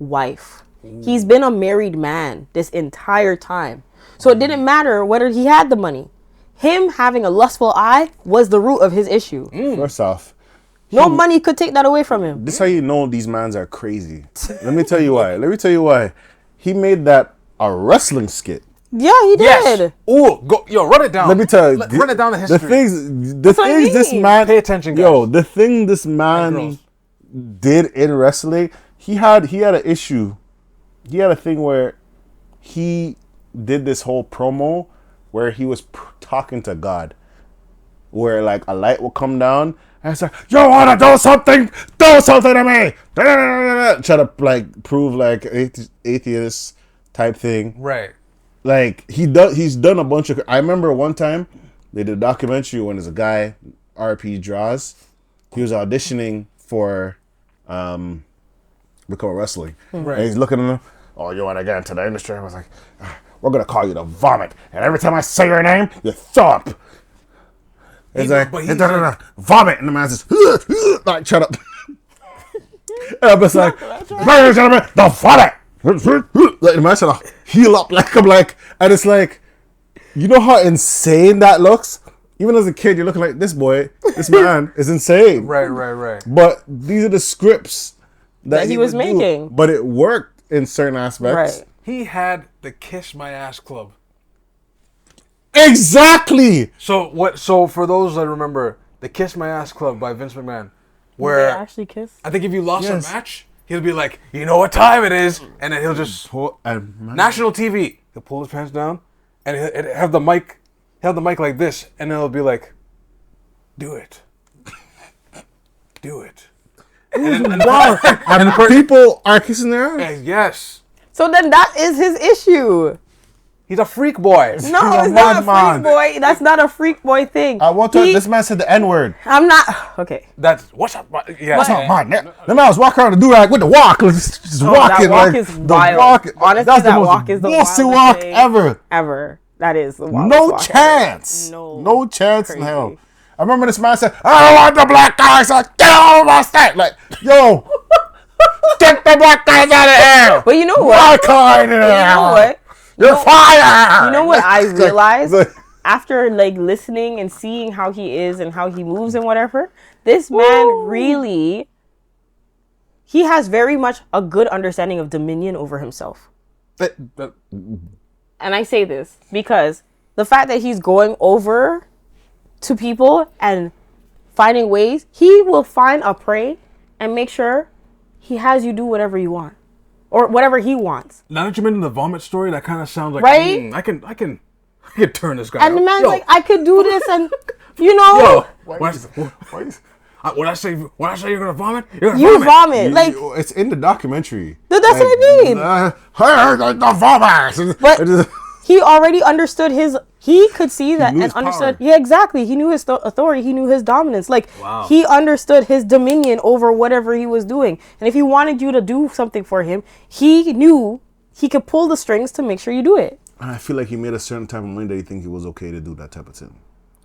wife. He's been a married man this entire time. So it didn't matter whether he had the money. Him having a lustful eye was the root of his issue. First off, no money could take that away from him. This is how you know these mans are crazy. Let me tell you why. He made that a wrestling skit. Yeah, he did. Yes. Oh, run it down. Let me tell you. Run it down the history. The things this man... Pay attention, guys. Yo, the thing this man did in wrestling, he had an issue. He had a thing where he did this whole promo where he was talking to God, where like a light will come down and it's like, you wanna do something to me, try to like prove like atheist type thing. Right. Like he's done a bunch of. I remember one time they did a documentary when there's a guy RP draws. He was auditioning for become wrestling. Right. And he's looking at him. Oh, you want to get into the industry? I was like, we're going to call you the vomit. And every time I say your name, you throw up. It's like, vomit. And the man says, like, shut up. And I'm just like, ladies and gentlemen, the vomit. Like, the man said, heal up. Like, I'm like, and it's like, you know how insane that looks? Even as a kid, you're looking like, this man is insane. Right. But these are the scripts that he was making. But it worked in certain aspects. Right. He had the Kiss My Ass Club. In Exactly. So for those that remember, the Kiss My Ass Club by Vince McMahon, where Did they actually kiss? I think if you lost a match, he'll be like, you know what time it is, and then he'll just national TV. He'll pull his pants down, and he'll have the mic, like this, and then he'll be like, do it. Wow. And people are kissing their ass. Yes. So then that is his issue. He's a freak boy. No, it's not a freak boy. That's not a freak boy thing. I want to. This man said the N-word. I'm not. Okay. That's what's up. Yeah. What's up, man? The man was walking around the do-rag with the walk, just walking. That walk is wild. Honestly, that's that the most walk is the wildest wildest walk thing ever. That is the wildest No walk chance. ever. No chance in Crazy. hell. I remember this man said, I don't want the black guys. Like, get out of my state. Like, yo, get the black guys out of here. But you know what? You know what? You're fired. You know what I realized after like listening and seeing how he is and how he moves and whatever? This man really, he has very much a good understanding of dominion over himself. And I say this because the fact that he's going over to people and finding ways, he will find a prey and make sure he has you do whatever you want. Or whatever he wants. Now that you mentioned the vomit story, that kind of sounds like, right? I can turn this guy. And the man's like, I could do this, and you know. Yo, when I say you're gonna vomit, you vomit. Like it's in the documentary. That's what I mean. The vomit. But he already understood his. He could see that and understood. Power. Yeah, exactly. He knew his authority. He knew his dominance. Like he understood his dominion over whatever he was doing. And if he wanted you to do something for him, he knew he could pull the strings to make sure you do it. And I feel like he made a certain type of money that he think it was okay to do that type of thing.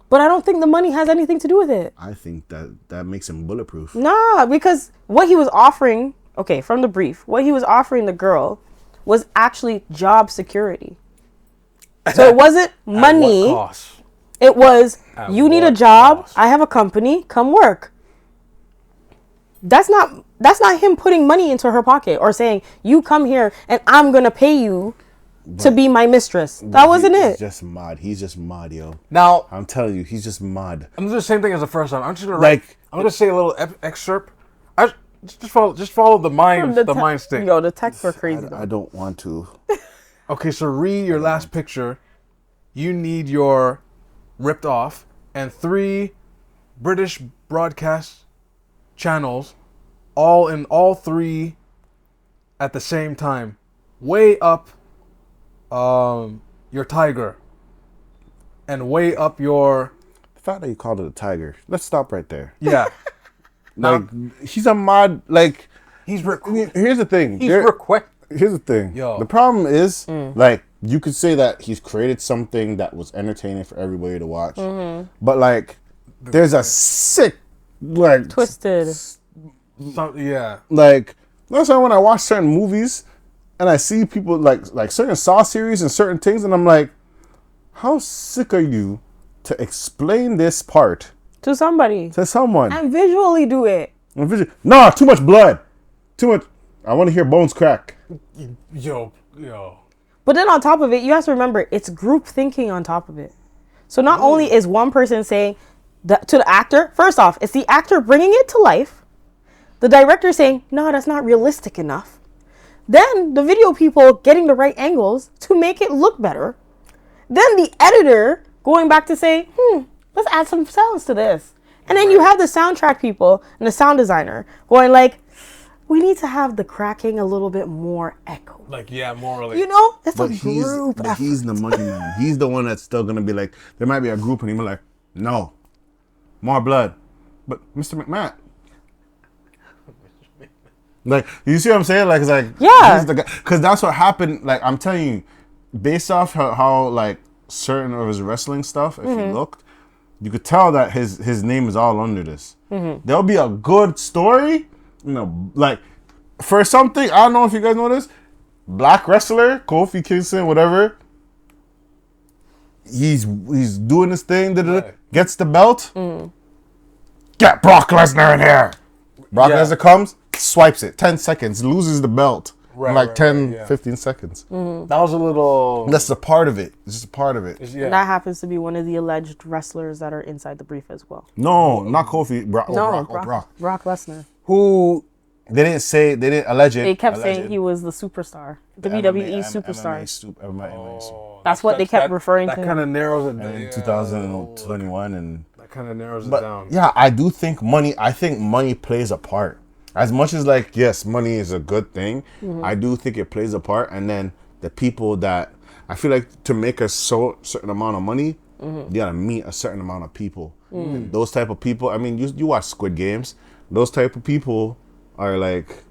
But I don't think the money has anything to do with it. I think that makes him bulletproof. Nah, because what he was offering, from the brief, what he was offering the girl was actually job security. So it wasn't money. At what cost? It was, you need a job. Cost? I have a company. Come work. That's not him putting money into her pocket or saying, you come here and I'm going to pay you to be my mistress. That wasn't it. He's just mad. He's just mad, yo. Now, I'm telling you, he's just mad. I'm going to do the same thing as the first time. I'm just going to I'm going to say a little excerpt. Just follow the mind stick. Yo, the texts were crazy. I don't want to. Okay, so read your last picture. You need your ripped off and 3 British broadcast channels, all 3 at the same time, way up your tiger and way up your. The fact that you called it a tiger. Let's stop right there. Yeah. He's a mod. Like here's the thing. Here's the thing. Yo. The problem is, you could say that he's created something that was entertaining for everybody to watch. Mm-hmm. But, there's a sick, twisted. Yeah. That's why when I watch certain movies and I see people, like certain Saw series and certain things, and I'm like, how sick are you to explain this part to somebody? To someone. And visually do it. No, too much blood. Too much. I want to hear bones crack. Yo. But then on top of it, you have to remember, it's group thinking on top of it. So not only is one person saying to the actor, first off, it's the actor bringing it to life. The director saying, no, that's not realistic enough. Then the video people getting the right angles to make it look better. Then the editor going back to say, let's add some sounds to this. And then you have the soundtrack people and the sound designer going like, we need to have the cracking a little bit more echo. More You know? It's but a group effort. He's the money man. He's the one that's still going to be like, there might be a group and he'll be like, no, more blood. But Mr. McMahon. You see what I'm saying? It's yeah. He's the guy. Because that's what happened. I'm telling you, based off how certain of his wrestling stuff, if you looked, you could tell that his name is all under this. Mm-hmm. There'll be a good story. For something, I don't know if you guys know this, black wrestler, Kofi Kingston, whatever, he's doing his thing, gets the belt, get Brock Lesnar in here. Brock Lesnar comes, swipes it, 10 seconds, loses the belt. in like 10, yeah. 15 seconds. Mm-hmm. That was a little. That's a part of it. It's just a part of it. Yeah. And that happens to be one of the alleged wrestlers that are inside the brief as well. No, not Kofi. Brock. Brock Lesnar. Who they didn't allege it. They kept alleged saying it. he was the superstar, The WWE MMA superstar. MMA That's what they kept referring to. That kind of narrows it down. in 2021 and. That kind of narrows it But down. yeah, I do think money plays a part. As much as like, yes, money is a good thing, I do think it plays a part. And then the people that I feel like to make a certain amount of money, you gotta meet a certain amount of people. And those type of people, I mean, you watch Squid Games. Those type of people are like,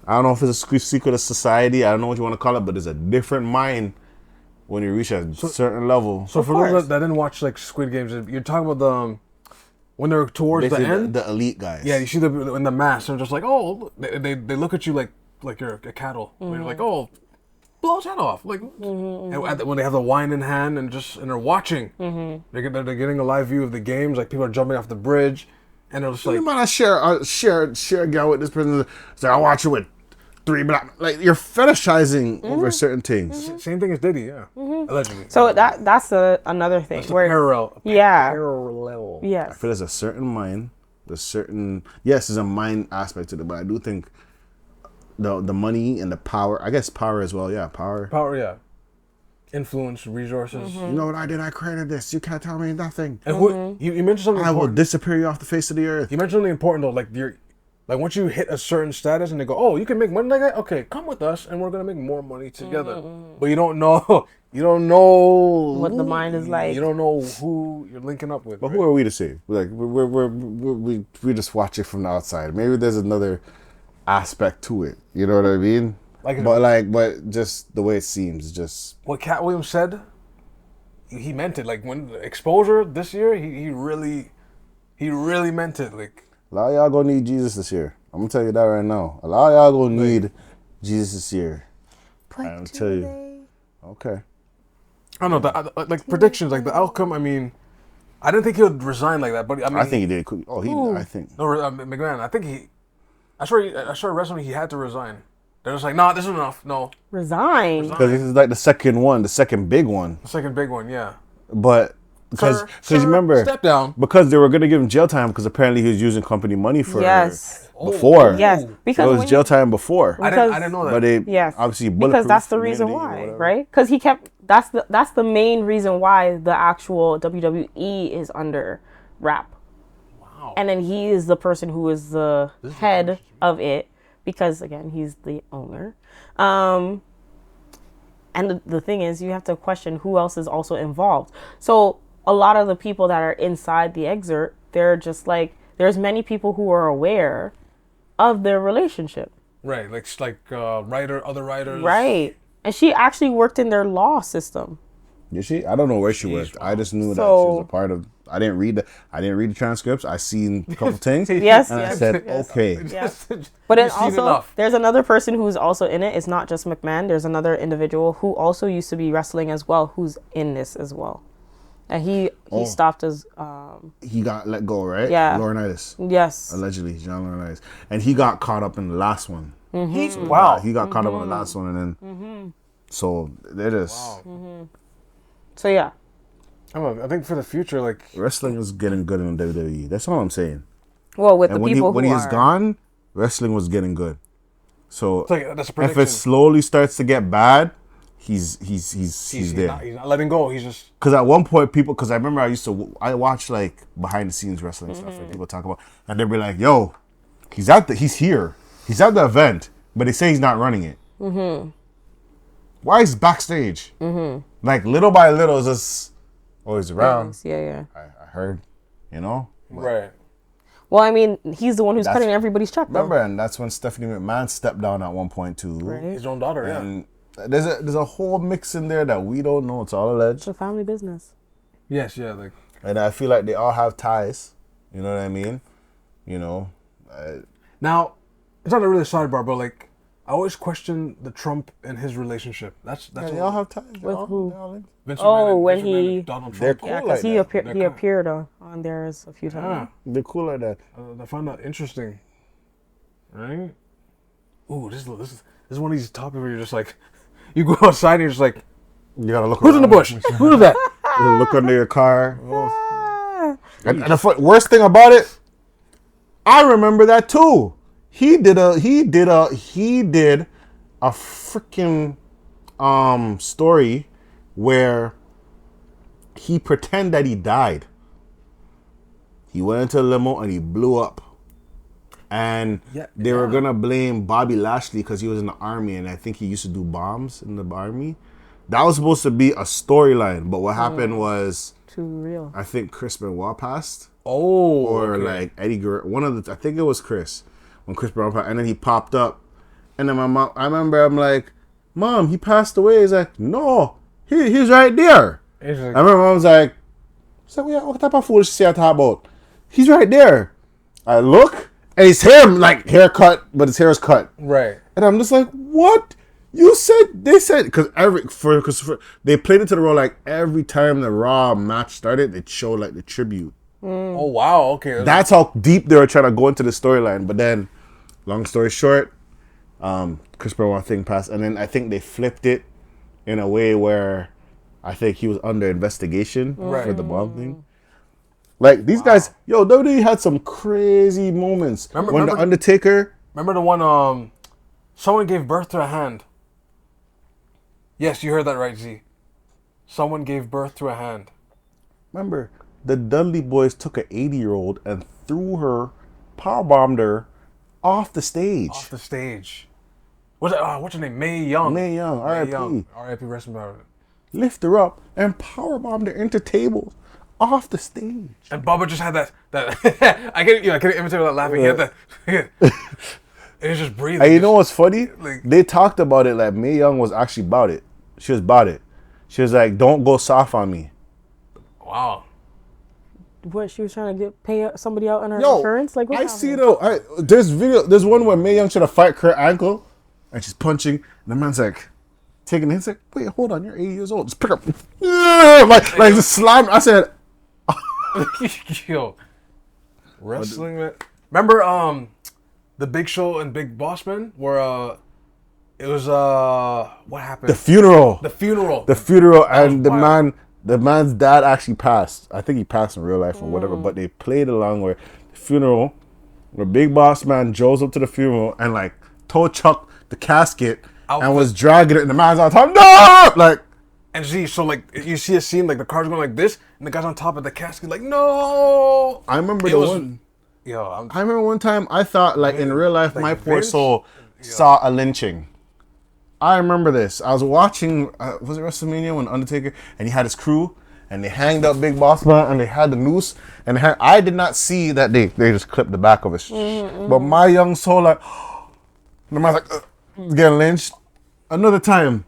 I don't know if it's a secret of society. I don't know what you want to call it, but there's a different mind when you reach a certain level. So for those that didn't watch like Squid Games, you're talking about the when they're towards Basically the end, the elite guys. yeah, you see them in the mask, and they're just like, oh, they look at you like you're a cattle. And you're like, oh, blow his head off, like. And when they have the wine in hand and they're watching, they're getting a live view of the games. Like people are jumping off the bridge, and they're just like, You might share a gal with this person. Say, I watch it with 3 black. Like you're fetishizing over certain things. same thing as Diddy, yeah, allegedly. So that's another thing. That's parallel. Yeah. Parallel. I Yes. feel there's a certain mind. Yes, there's a mind aspect to it, but I do think the money and the power. I guess power as well. Yeah, power. Power, yeah. Influence, resources. You know what I did? I created this. You can't tell me nothing. And who, you mentioned something I will important. disappear you off the face of the earth. You mentioned something important though, like once you hit a certain status and they go, oh, you can make money like that? Okay, come with us and we're gonna make more money together. But you don't know What the mind is like. You don't know who you're linking up with. But right? who are we to say? Like we just watch it from the outside. Maybe there's another aspect to it. You know what I mean? But just the way it seems, just What Cat Williams said, he meant it. Like when exposure this year, he really meant it. Like a lot of y'all gonna need Jesus this year. I'm gonna tell you that right now. A lot of y'all gonna need Jesus this year. I'll tell you. Okay. I don't know, like predictions, like the outcome. I mean, I didn't think he would resign like that, but I mean, I think he did. I think. no, McMahon. I think I saw wrestling. He had to resign. They're just like, nah, this is enough. No, Resign. Because this is like the second big one. the second big one, yeah. But because Sir, remember, step down. because they were gonna give him jail time because apparently he was using company money for Yes. before. Yes. It Because was when jail time before. I didn't know that. But they Yes. obviously because that's the bulletproof reason immunity or why, whatever. right? Because he kept that's the main reason why the actual WWE is under wrap. Wow. And then he is the person who is the head of it because again he's the owner. And the thing is, you have to question who else is also involved. So a lot of the people that are inside the excerpt, they're just like there's many people who are aware of their relationship. Right, like other writers. Right. And she actually worked in their law system. Did she? I don't know where she worked. I just knew that she So- was a part of. I didn't read the transcripts. I seen a couple things. Yes, And I yes, said, yes. okay. Yes. But then You've seen also, enough. there's another person who's also in it. It's not just McMahon. There's another individual who also used to be wrestling as well, who's in this as well. And he stopped as He got let go, right? Yeah. Laurinaitis. yes. Allegedly, John Laurinaitis. And he got caught up in the last one. Wow. He got caught up in the last one, and then so it is. So yeah. I think for the future, like Wrestling is getting good in WWE. That's all I'm saying. Well, with And the when people when who he's are gone, wrestling was getting good. So that's a if prediction. it slowly starts to get bad, he's he's there. He's not letting go. He's just Because at one point, because I remember I watched like behind the scenes wrestling stuff and people talk about, and they'd be like, "Yo, he's here. He's at the event, but they say he's not running it. Why is he backstage? Like little by little, it's just always around. Yeah. I heard, you know. right. Well, I mean, he's the one who's cutting everybody's check. Though. Remember, and that's when Stephanie McMahon stepped down at one point too. Right. His own daughter, yeah. And there's a whole mix in there that we don't know. It's all alleged. It's a family business. Yes, yeah, like And I feel like they all have ties. You know what I mean? You know. now it's not a really sidebar, but like I always question the Trump and his relationship. That's They all have ties. With who? Vince Oh, McMahon and- when Vince McMahon he- and Donald They're Trump. cool. Yeah, like because that. he appeared on theirs a few times. Yeah, They're cool like that. I find that interesting. Right? ooh, this is one of these topics where you're just like, you go outside and you're just like, You gotta look. who's in the bush? Who's that? You look under your car. Ah. And the worst thing about it, I remember that too. He did a freaking story where he pretended that he died. He went into a limo and he blew up. And they were gonna blame Bobby Lashley because he was in the army, and I think he used to do bombs in the army. That was supposed to be a storyline, but what happened was Too real. Uh, I think Chris Benoit passed. Oh, Or okay. like Eddie Guerrero, one of the, I think it was Chris, when Chris Brown passed, and then he popped up, and then my mom, I remember I'm like, Mom, he passed away. He's like, no, he's right there. It's like, I remember I was like, what type of foolish shit I talk about? He's right there. I look, and it's him, like haircut, but his hair is cut, right. and I'm just like, what? They said because they played into the role like every time the Raw match started, it showed like the tribute. Oh wow, okay. That's how deep they were trying to go into the storyline. But then, long story short, Chris Benoit thing passed, and then I think they flipped it in a way where I think he was under investigation for the bomb thing. Like these guys, WWE had some crazy moments. When the Undertaker. Remember the one someone gave birth to a hand. Yes, you heard that right, Z. Someone gave birth to a hand. Remember, the Dudley Boys took an 80-year-old and threw her, powerbombed her off the stage. Off the stage. What's her name? Mae Young. Mae Young, R.I.P. R.I.P. Rest in power. Lift her up and powerbombed her into tables off the stage. And Bubba just had that I can't imitate without laughing. He had that. It was just breathing. And you know what's funny? like- They talked about it like Mae Young was actually about it. She was about it. She was like, don't go soft on me. Wow. What, she was trying to pay somebody out on her Yo, insurance? Like, what I happened? see though. There's one where Mae Young tried to fight her ankle, and she's punching, and the man's like taking it. He's like, wait, hold on, you're 80 years old. Just pick up, like just slam. I said, Yo. Wrestling, man. Remember the Big Show and Big Boss Man where it was what happened? the funeral, and wild. the man's dad actually passed. I think he passed in real life or whatever, but they played along where the funeral, where Big Boss Man goes up to the funeral and like toe chucked the casket and was dragging it, and the man's on top. No, like. And so like you see a scene like the car's going like this, and the guy's on top of the casket like no. I remember Yo, I remember one time I thought like in real life like my poor Vince? soul saw a lynching. I remember this. I was watching was it WrestleMania when Undertaker and he had his crew and they hanged up Big Boss Man and they had the noose and I did not see that they just clipped the back of his. But my young soul like the man's like getting lynched. Another time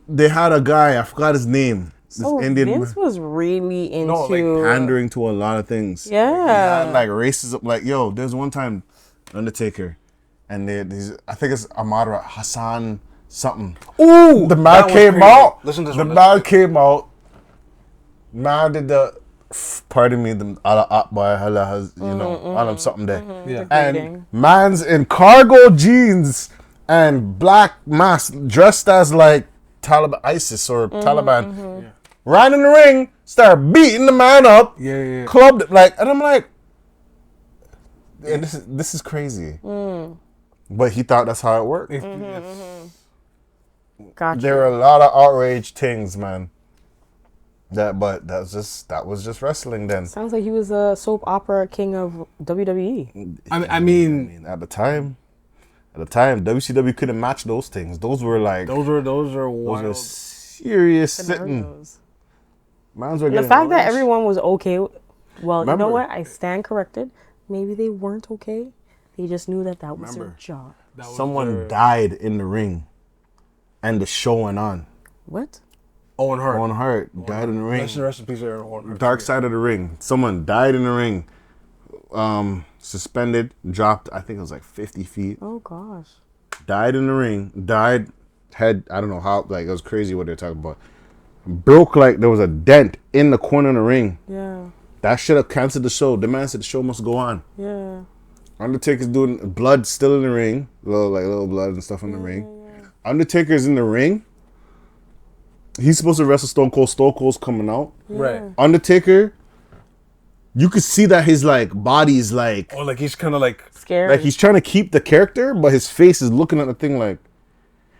they had a guy, I forgot his name. This Oh, Indian Vince was really into pandering to a lot of things. Yeah. He had like racism. Like, yo, there's one time Undertaker and I think it's Amara Hassan something. Ooh, the man came out. Listen to this the one. man came out. Man did the pardon me, the ala akbar, alam something there. Yeah. And man's in cargo jeans and black mask, dressed as like Taliban, ISIS or Taliban. Yeah. Ran in the ring, started beating the man up. Yeah. Clubbed it, like, and I'm like, and this is crazy. But he thought that's how it worked. Gotcha. There were a lot of outrage things, man. That was just wrestling then. Sounds like he was a soap opera king of WWE. I mean At the time, WCW couldn't match those things. Those were like those are those wild. were serious sitting. Scenarios. Mans were The getting fact that lynched. everyone was okay, well, you Remember- know what? I stand corrected. Maybe they weren't okay. They just knew that was their Remember. job. Someone died in the ring, and the show went on. What? Owen Hart. Owen Hart died in the ring. Rest in peace, Owen Hart. Dark side of the ring. Someone died in the ring. Suspended, dropped. I think it was like 50 feet. Oh gosh. Died in the ring. Died. Head. I don't know how. Like it was crazy what they're talking about. Broke like there was a dent in the corner of the ring. Yeah. That should have canceled the show. The man said the show must go on. Yeah. Undertaker's doing blood still in the ring, little blood and stuff in the ring. Undertaker's in the ring. He's supposed to wrestle Stone Cold. Stone Cold's coming out. Right. Undertaker, you could see that his like body's like, Or like he's kind of like Scared. like he's trying to keep the character, but his face is looking at the thing like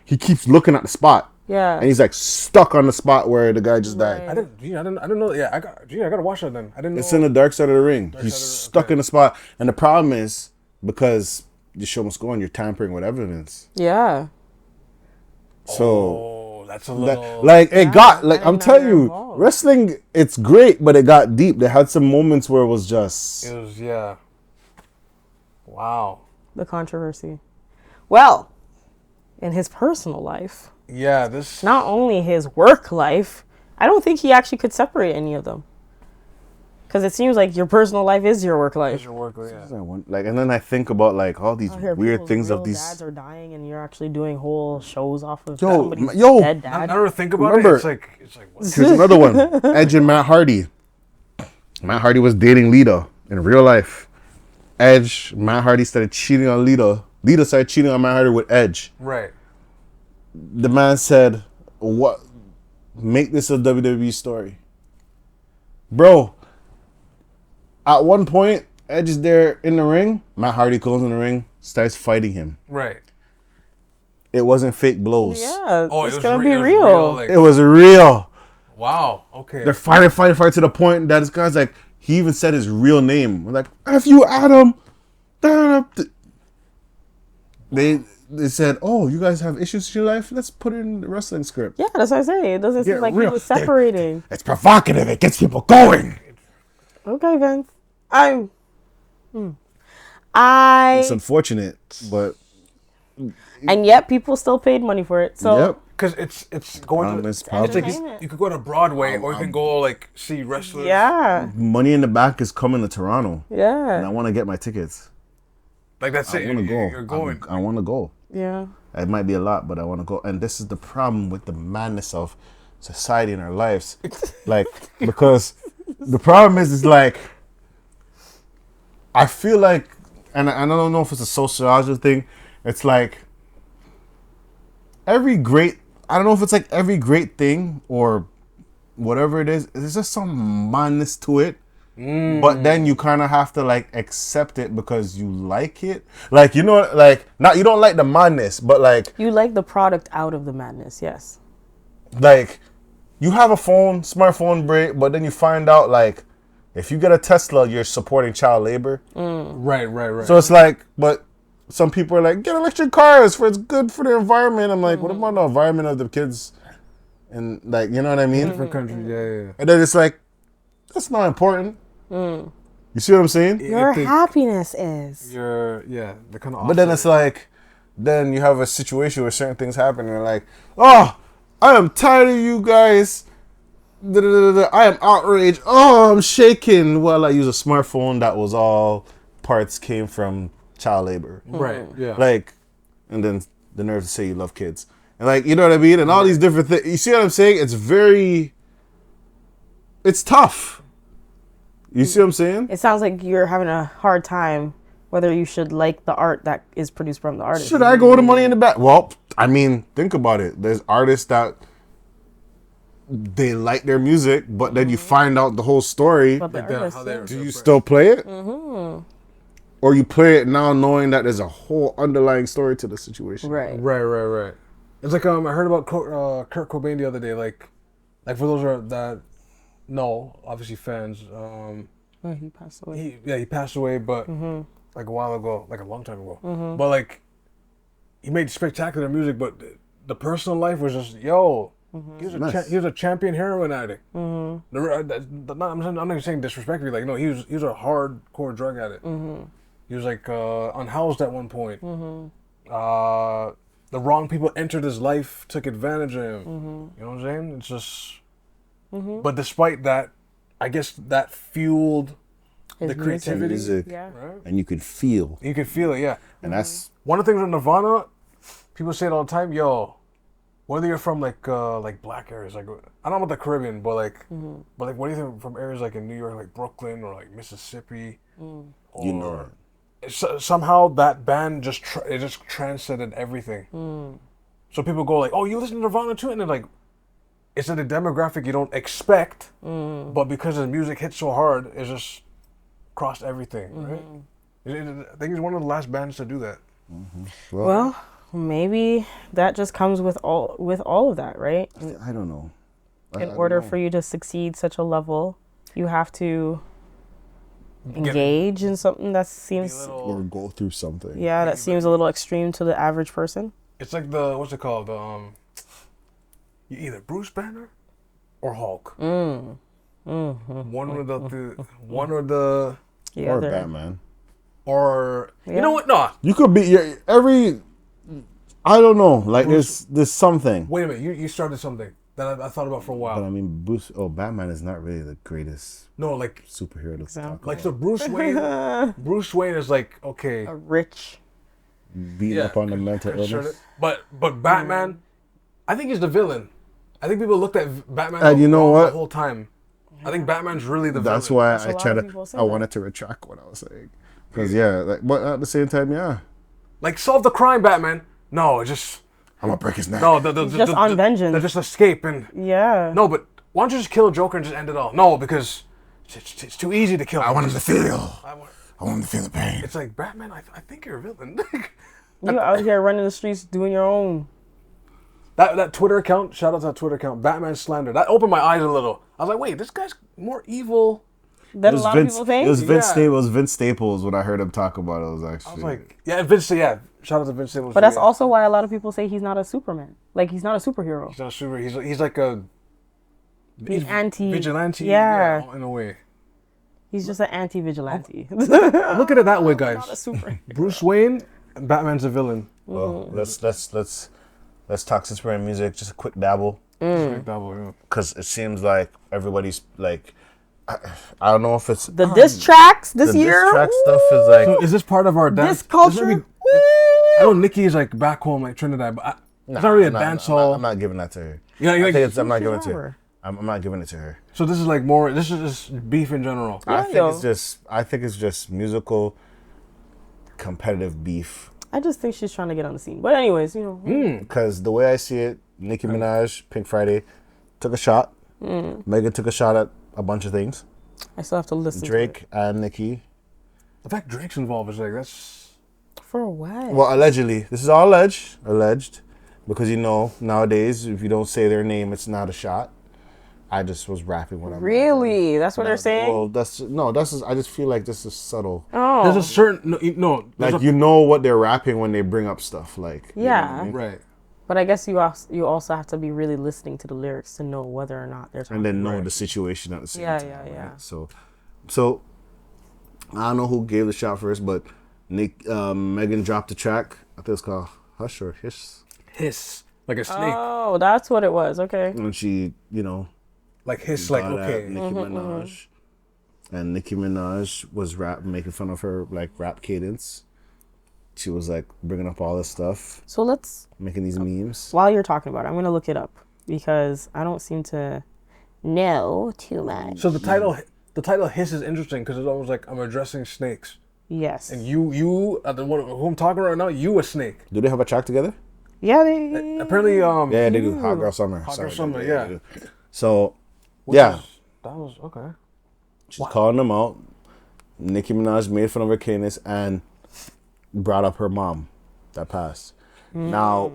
he keeps looking at the spot. Yeah. And he's like stuck on the spot where the guy just died. I didn't know. Yeah, I gotta watch that then. I didn't know. It's in the dark side of the ring. He's stuck in the spot. And the problem is, because the show must go on, you're tampering with evidence. Yeah. So, that's a little... I'm telling you, wrestling, it's great, but it got deep. They had some moments where it was just... It was, yeah. Wow. The controversy. Well, in his personal life, yeah, this... not only his work life, I don't think he actually could separate any of them. Because it seems like your personal life is your work life. Is your work, yeah. Like, and then I think about like all these weird things of these dads are dying, and you're actually doing whole shows off of Yo, somebody's yo, dead dad. I never think about Remember- it. It's like what? Here's another one. Edge and Matt Hardy. Matt Hardy was dating Lita in real life. Matt Hardy started cheating on Lita. Lita started cheating on Matt Hardy with Edge. Right. The man said, "What? Make this a WWE story." Bro, at one point, Edge is there in the ring. Matt Hardy goes in the ring, starts fighting him. Right. It wasn't fake blows. Yeah, Oh, it's it gonna was be real. real. Like, It was real. wow. Okay. They're fighting to the point that this guy's like, he even said his real name. We're like, F you, Adam. They said, oh, you guys have issues in your life? Let's put it in the wrestling script. Yeah, that's what I say. It doesn't Get seem like real. he was separating. It's provocative. It gets people going. Okay, Vince. It's unfortunate, but And yet people still paid money for it. So yep. Because it's going to... It's It's probably, entertainment. you could go to Broadway or you can go like see wrestlers. yeah, Money in the Bank is coming to Toronto, and I yeah, want to get my tickets. Like that's I it. want to go. You're going. I want to go. yeah. It might be a lot, but I want to go. And this is the problem with the madness of society in our lives. Like, because the problem is like, I feel like, and I don't know if it's a sociological thing, it's like, I don't know if it's like every great thing or whatever it is, there's just some madness to it. But then you kind of have to like accept it because you like it. Like, you know, like, not, you don't like the madness, but like, You like the product out of the madness, yes. like, you have a smartphone break, but then you find out like, if you get a Tesla, you're supporting child labor. Right. So it's like, but some people are like, get electric cars for it's good for the environment. I'm like, what about the environment of the kids? And like, you know what I mean? Different countries. Yeah. And then it's like, that's not important. You see what I'm saying? Your happiness is. The kind of. But then it's like, then you have a situation where certain things happen and you're like, oh, I am tired of you guys. I am outraged. Oh, I'm shaking. Well, I use a smartphone that was all parts came from child labor. Right. Yeah. Like, and then the nerve to say you love kids. And like, you know what I mean? And all these different things. You see what I'm saying? It's tough. You see what I'm saying? It sounds like you're having a hard time whether you should like the art that is produced from the artist. Should I go to Money in the Bank? Well, I mean, think about it. There's artists that they like their music, but then you find out the whole story. But the artist, yeah. Do you still play it? Or you play it now knowing that there's a whole underlying story to the situation? Right. It's like I heard about Kurt Cobain the other day. Like for those that know, obviously fans. He passed away. He passed away, but like a while ago, like a long time ago. But like, he made spectacular music, but the personal life was just he was a champion heroin addict. I'm not saying disrespectfully. Like, no, he was a hardcore drug addict. He was like unhoused at one point. The wrong people entered his life, took advantage of him. You know what I'm saying? It's just. But despite that, I guess that fueled His the creativity. Music. Yeah. Right? And you can feel. You can feel it, yeah. And that's One of the things with Nirvana, people say it all the time, whether you're from like black areas, like I don't know about the Caribbean, but like what do you think from areas like in New York, like Brooklyn or like Mississippi? Or, you know it. somehow that band it just transcended everything. So people go like, "Oh, you listen to Nirvana too?" And they're like, it's in a demographic you don't expect, but because the music hits so hard, it's just crossed everything, right? I think it's one of the last bands to do that. Well, maybe that just comes with all of that, right? I don't know. In order for you to succeed such a level, you have to engage in something that seems Or go through something. that seems a little extreme to the average person. It's like what's it called? You either Bruce Banner or Hulk. One or the Or Batman. Or you know what? No. You could be I don't know. Like there's something. Wait a minute. You started something that I thought about for a while. But I mean, Batman is not really the greatest No, like superhero to talk like about. so Bruce Wayne. Bruce Wayne is like okay, A rich. Beating up on the mental illness. But Batman, I think he's the villain. I think people looked at Batman And you know wrong what? the whole time. I think Batman's really the That's villain. why That's a lot of people say I that. wanted to retract what I was saying. Because but at the same time, Like solve the crime, Batman. No, just I'm gonna break his neck. no. Just on vengeance. They just escape and Yeah. no. But why don't you just kill Joker and just end it all? No, because it's too easy to kill. I want him to feel. I want- I want him to feel the pain. It's like Batman. I think you're a villain. You out here running the streets doing your own. That Twitter account. Shout out to that Twitter account. Batman slander. That opened my eyes a little. I was like, wait, this guy's more evil. That a lot of people think. It was Vince Yeah. Staples. It was Vince Staples when I heard him talk about it. I was actually. I was like, yeah, Vince. Yeah, shout out to Vince Staples. But that's yeah. also why a lot of people say he's not a Superman. Like he's not a superhero. He's not super. He's like a. He's anti vigilante. Yeah. In a way. He's just an anti-vigilante. Look at it that way, Not a guys. super. Bruce Wayne, Batman's a villain. Well, let's talk Superman music. Just a quick dabble, Like that way, because it seems like everybody's like, I don't know if it's The diss tracks this the year. diss track stuff is like. So is this part of our dance? This culture. I know Nikki is like back home, like Trinidad, but it's not really a dance hall. I'm not giving that to her. Yeah, I like, think I'm not giving it to Sure. her. I'm not giving it to her. so this is like more. This is just beef in general. I think yo. it's just musical, competitive beef. I just think she's trying to get on the scene. But anyways, you know. Because the way I see it, Nicki Minaj, Pink Friday, took a shot. Megan took a shot at a bunch of things. I still have to listen Drake and Nicki. The fact Drake's involved is like that's. to it. For what? Well, allegedly. This is all alleged. Because nowadays, if you don't say their name, it's not a shot. I just was rapping when I'm Really? That's what they're saying? Well, I just feel like this is subtle. Oh. There's a certain there's Like a- you know what they're rapping when they bring up stuff. Like you know what I Yeah. mean? right. But I guess you also have to be really listening to the lyrics to know whether or not they're talking. And then know Right. the situation at the same Yeah, time. yeah, yeah. right? So I don't know who gave the shot first, but Megan dropped the track. I think it's called Hush or Hiss. Hiss like a snake, Oh, that's what it was. Okay. And she, like hiss, like got at okay. Nicki Minaj. And Nicki Minaj was making fun of her like rap cadence. She was like bringing up all this stuff, So making these memes. while you're talking about it, I'm going to look it up because I don't seem to know too much. So the title hiss is interesting because it's almost like I'm addressing snakes, Yes. and you who I'm talking right now, you a snake. Do they have a track together? Yeah, they. Apparently, Yeah, they do. Hot Girl Summer. Hot Sorry, Girl Summer, they yeah. do. So, which yeah, that was okay. she's calling them out. Nicki Minaj made fun of her cadence and brought up her mom that passed. Now,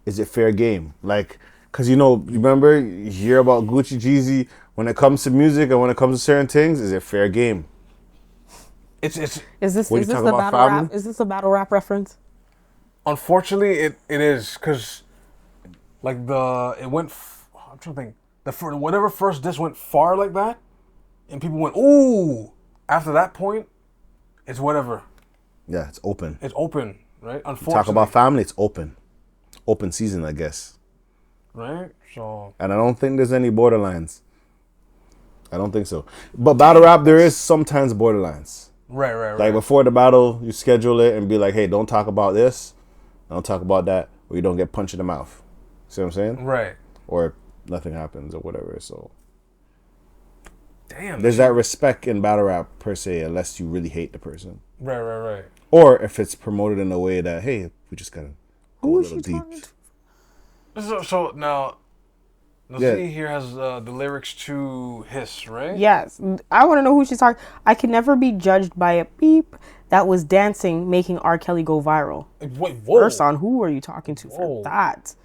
is it fair game? Like, because remember, you hear about Gucci Jeezy when it comes to music and when it comes to certain things, is it fair game? It's Is this When is you this talk a about battle family? rap? Is this a battle rap reference? unfortunately it is because like it went. I'm trying to think. Whatever first diss went far like that, and people went ooh. After that point, it's whatever. Yeah, it's open. It's open, right? Unfortunately, Talk about family, it's open. Open season, I guess. right. So And I don't think there's any borderlines. I don't think so. But battle rap, there is sometimes borderlines. right. Like before the battle, you schedule it and be like, hey, don't talk about this. Don't talk about that. Or you don't get punched in the mouth. See what I'm saying? right. Or nothing happens or whatever. So Damn. there's that respect in battle rap per se, unless you really hate the person. Right. or if it's promoted in a way that, hey, we just gotta go Who a is little she deep. talking to? So now, Yeah. Z here has the lyrics to Hiss, right? Yes, I want to know who she's talking. I can never be judged by a beep that was dancing, making R. Kelly go viral. Wait, whoa. First on, who are you talking to Whoa. for that?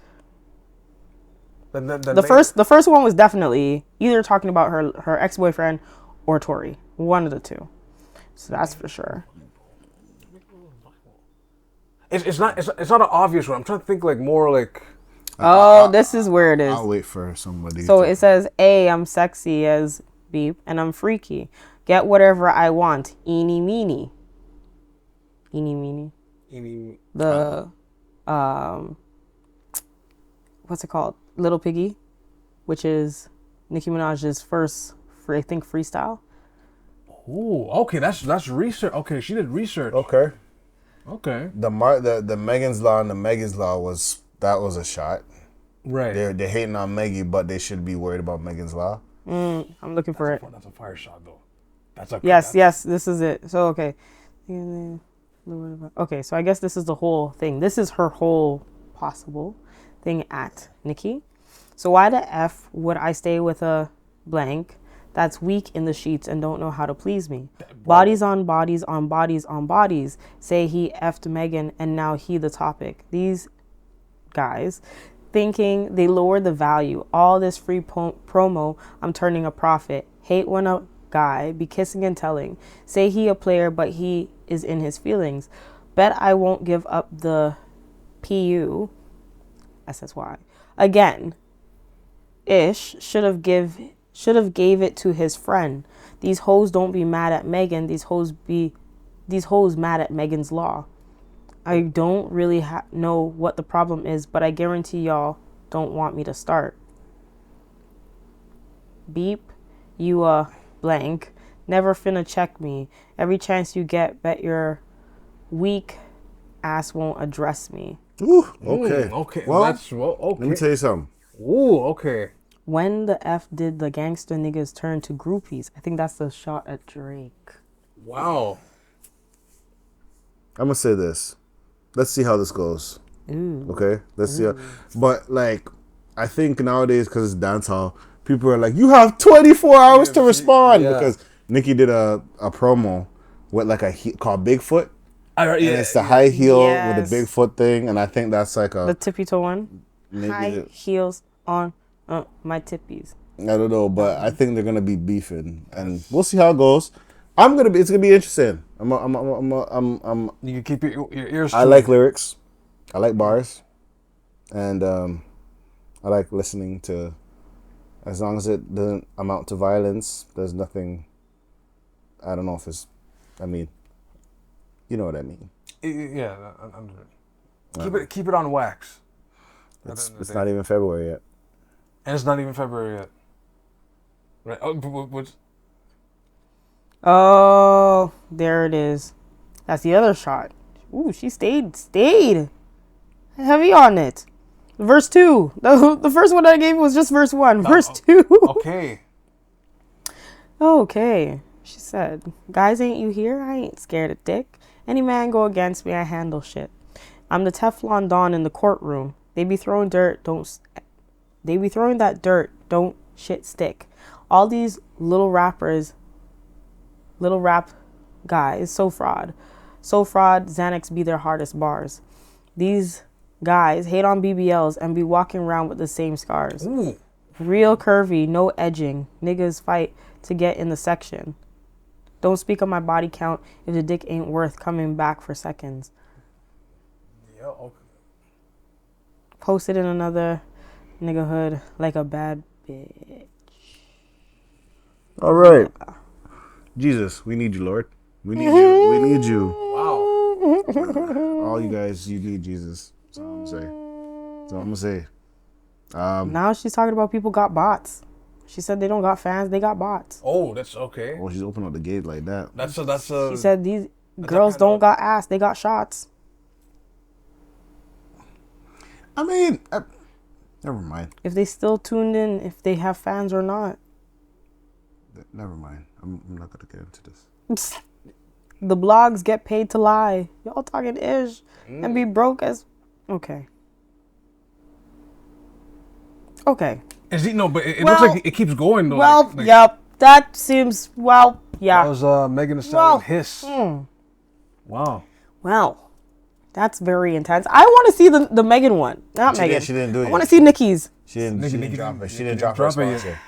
Then The first one was definitely either talking about her ex-boyfriend or Tori, one of the two. So that's for sure. It's not an obvious one. I'm trying to think like more like. This is where it is. I'll wait for somebody. So it says, A, I'm sexy as beep, and I'm freaky. Get whatever I want. Eeny meeny. Eeny meeny. The, what's it called? Little Piggy, which is Nicki Minaj's first, I think, freestyle. Oh, okay, that's research. Okay, she did research. Okay. Okay. The Megan's Law and the Megan's Law was a shot. Right. They're hating on Maggie, but they should be worried about Megan's Law. I'm looking for it. That's a fire shot though. That's a Yes, this is it. So okay. Okay, so I guess this is the whole thing. This is her whole possible thing at Nicki. So why the F would I stay with a blank that's weak in the sheets and don't know how to please me? Bodies on bodies on bodies on bodies. Say he effed Megan and now he the topic. These guys thinking they lowered the value. All this free promo, I'm turning a profit. Hate when a guy be kissing and telling. Say he a player, but he is in his feelings. Bet I won't give up the PU. SSY. Again, Ish should have gave it to his friend. These hoes don't be mad at Megan. These hoes mad at Megan's Law. I don't really know what the problem is, but I guarantee y'all don't want me to start. Beep, you blank. Never finna check me. Every chance you get, bet your weak ass won't address me. Ooh, okay. Okay. Well, okay. let me tell you something. Ooh, okay. When the F did the gangster niggas turn to groupies? I think that's the shot at Drake. Wow. I'm gonna say this. Let's see how this goes. Ooh. Okay, let's see. But like, I think nowadays because it's dancehall, people are like, you have 24 hours to respond because Nicki did a promo with like called Bigfoot. And it's the high heel with the Bigfoot thing, and I think that's like the tippy toe one. High heels on my tippies. I don't know, but I think they're gonna be beefing, and we'll see how it goes. It's gonna be interesting. You can keep your ears. I like lyrics, I like bars, and I like listening to. As long as it doesn't amount to violence, there's nothing. I don't know if it's. I mean, you know what I mean. Yeah, keep it on wax. It's not even February yet. And it's not even February yet. Right? What's... Oh, there it is. That's the other shot. Ooh, she stayed heavy on it. Verse 2. The first one I gave was just verse 1. Verse 2. Okay. Okay. She said, guys, ain't you here? I ain't scared of dick. Any man go against me, I handle shit. I'm the Teflon Don in the courtroom. They be throwing that dirt, don't shit stick. All these little rap guys, so fraud. Xanax be their hardest bars. These guys hate on BBLs and be walking around with the same scars. Ooh. Real curvy, no edging. Niggas fight to get in the section. Don't speak on my body count if the dick ain't worth coming back for seconds. Yeah, okay. Posted in another nigga hood like a bad bitch. All right. Jesus, we need you, Lord. We need you. We need you. Wow. All you guys, you need Jesus. That's all I'm gonna say. Now she's talking about people got bots. She said they don't got fans, they got bots. Oh, that's okay. Oh, she's opening up the gate like that. That's a. She said these girls don't got ass, they got shots. I mean, never mind. If they still tuned in, if they have fans or not. Never mind. I'm not gonna get into this. The blogs get paid to lie. Y'all talking ish and be broke as. Okay. Okay. Is he, no, but it looks like it keeps going though. Well, like, yep. That seems, well, yeah. That was Megan Thee Stallion hiss. Wow. Well, that's very intense. I want to see the Megan one. Not Megan. She didn't do it. I want to see Nikki's. She didn't drop it. She didn't drop her sponsor.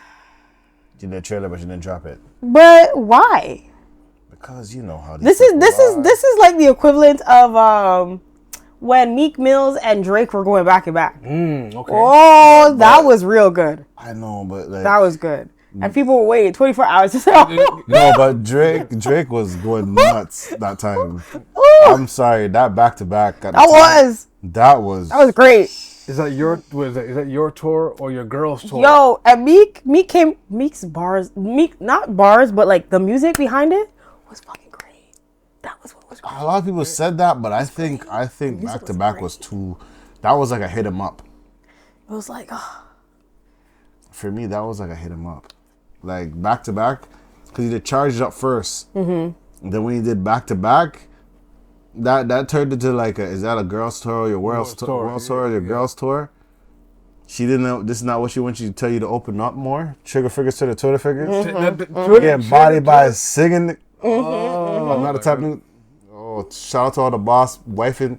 She did a trailer, but she didn't drop it. But why? Because you know how this is like the equivalent of when Meek Mills and Drake were going back to back. Okay. Oh, that was real good. I know, but like that was good. And people were waiting 24 hours to say, no, but Drake was going nuts that time. I'm sorry, that back to back. That was great. Is that your tour or your girl's tour? Yo, and Meek's bars, not bars, but like the music behind it was fucking great. That was what was great. A lot of people said that, but I think back to back was too. That was like a hit 'em up. It was like, for me, that was like a hit 'em up. Like back to back, because he did Charge It Up first. And then when he did back to back, that turned into like is that a girl's tour or your world's tour or your girl's tour? She didn't know this is not what she wants you to tell you to open up more. Trigger figures to the Twitter figures. Getting bodied by singing. I'm not a type of. Oh, shout out to all the boss wife and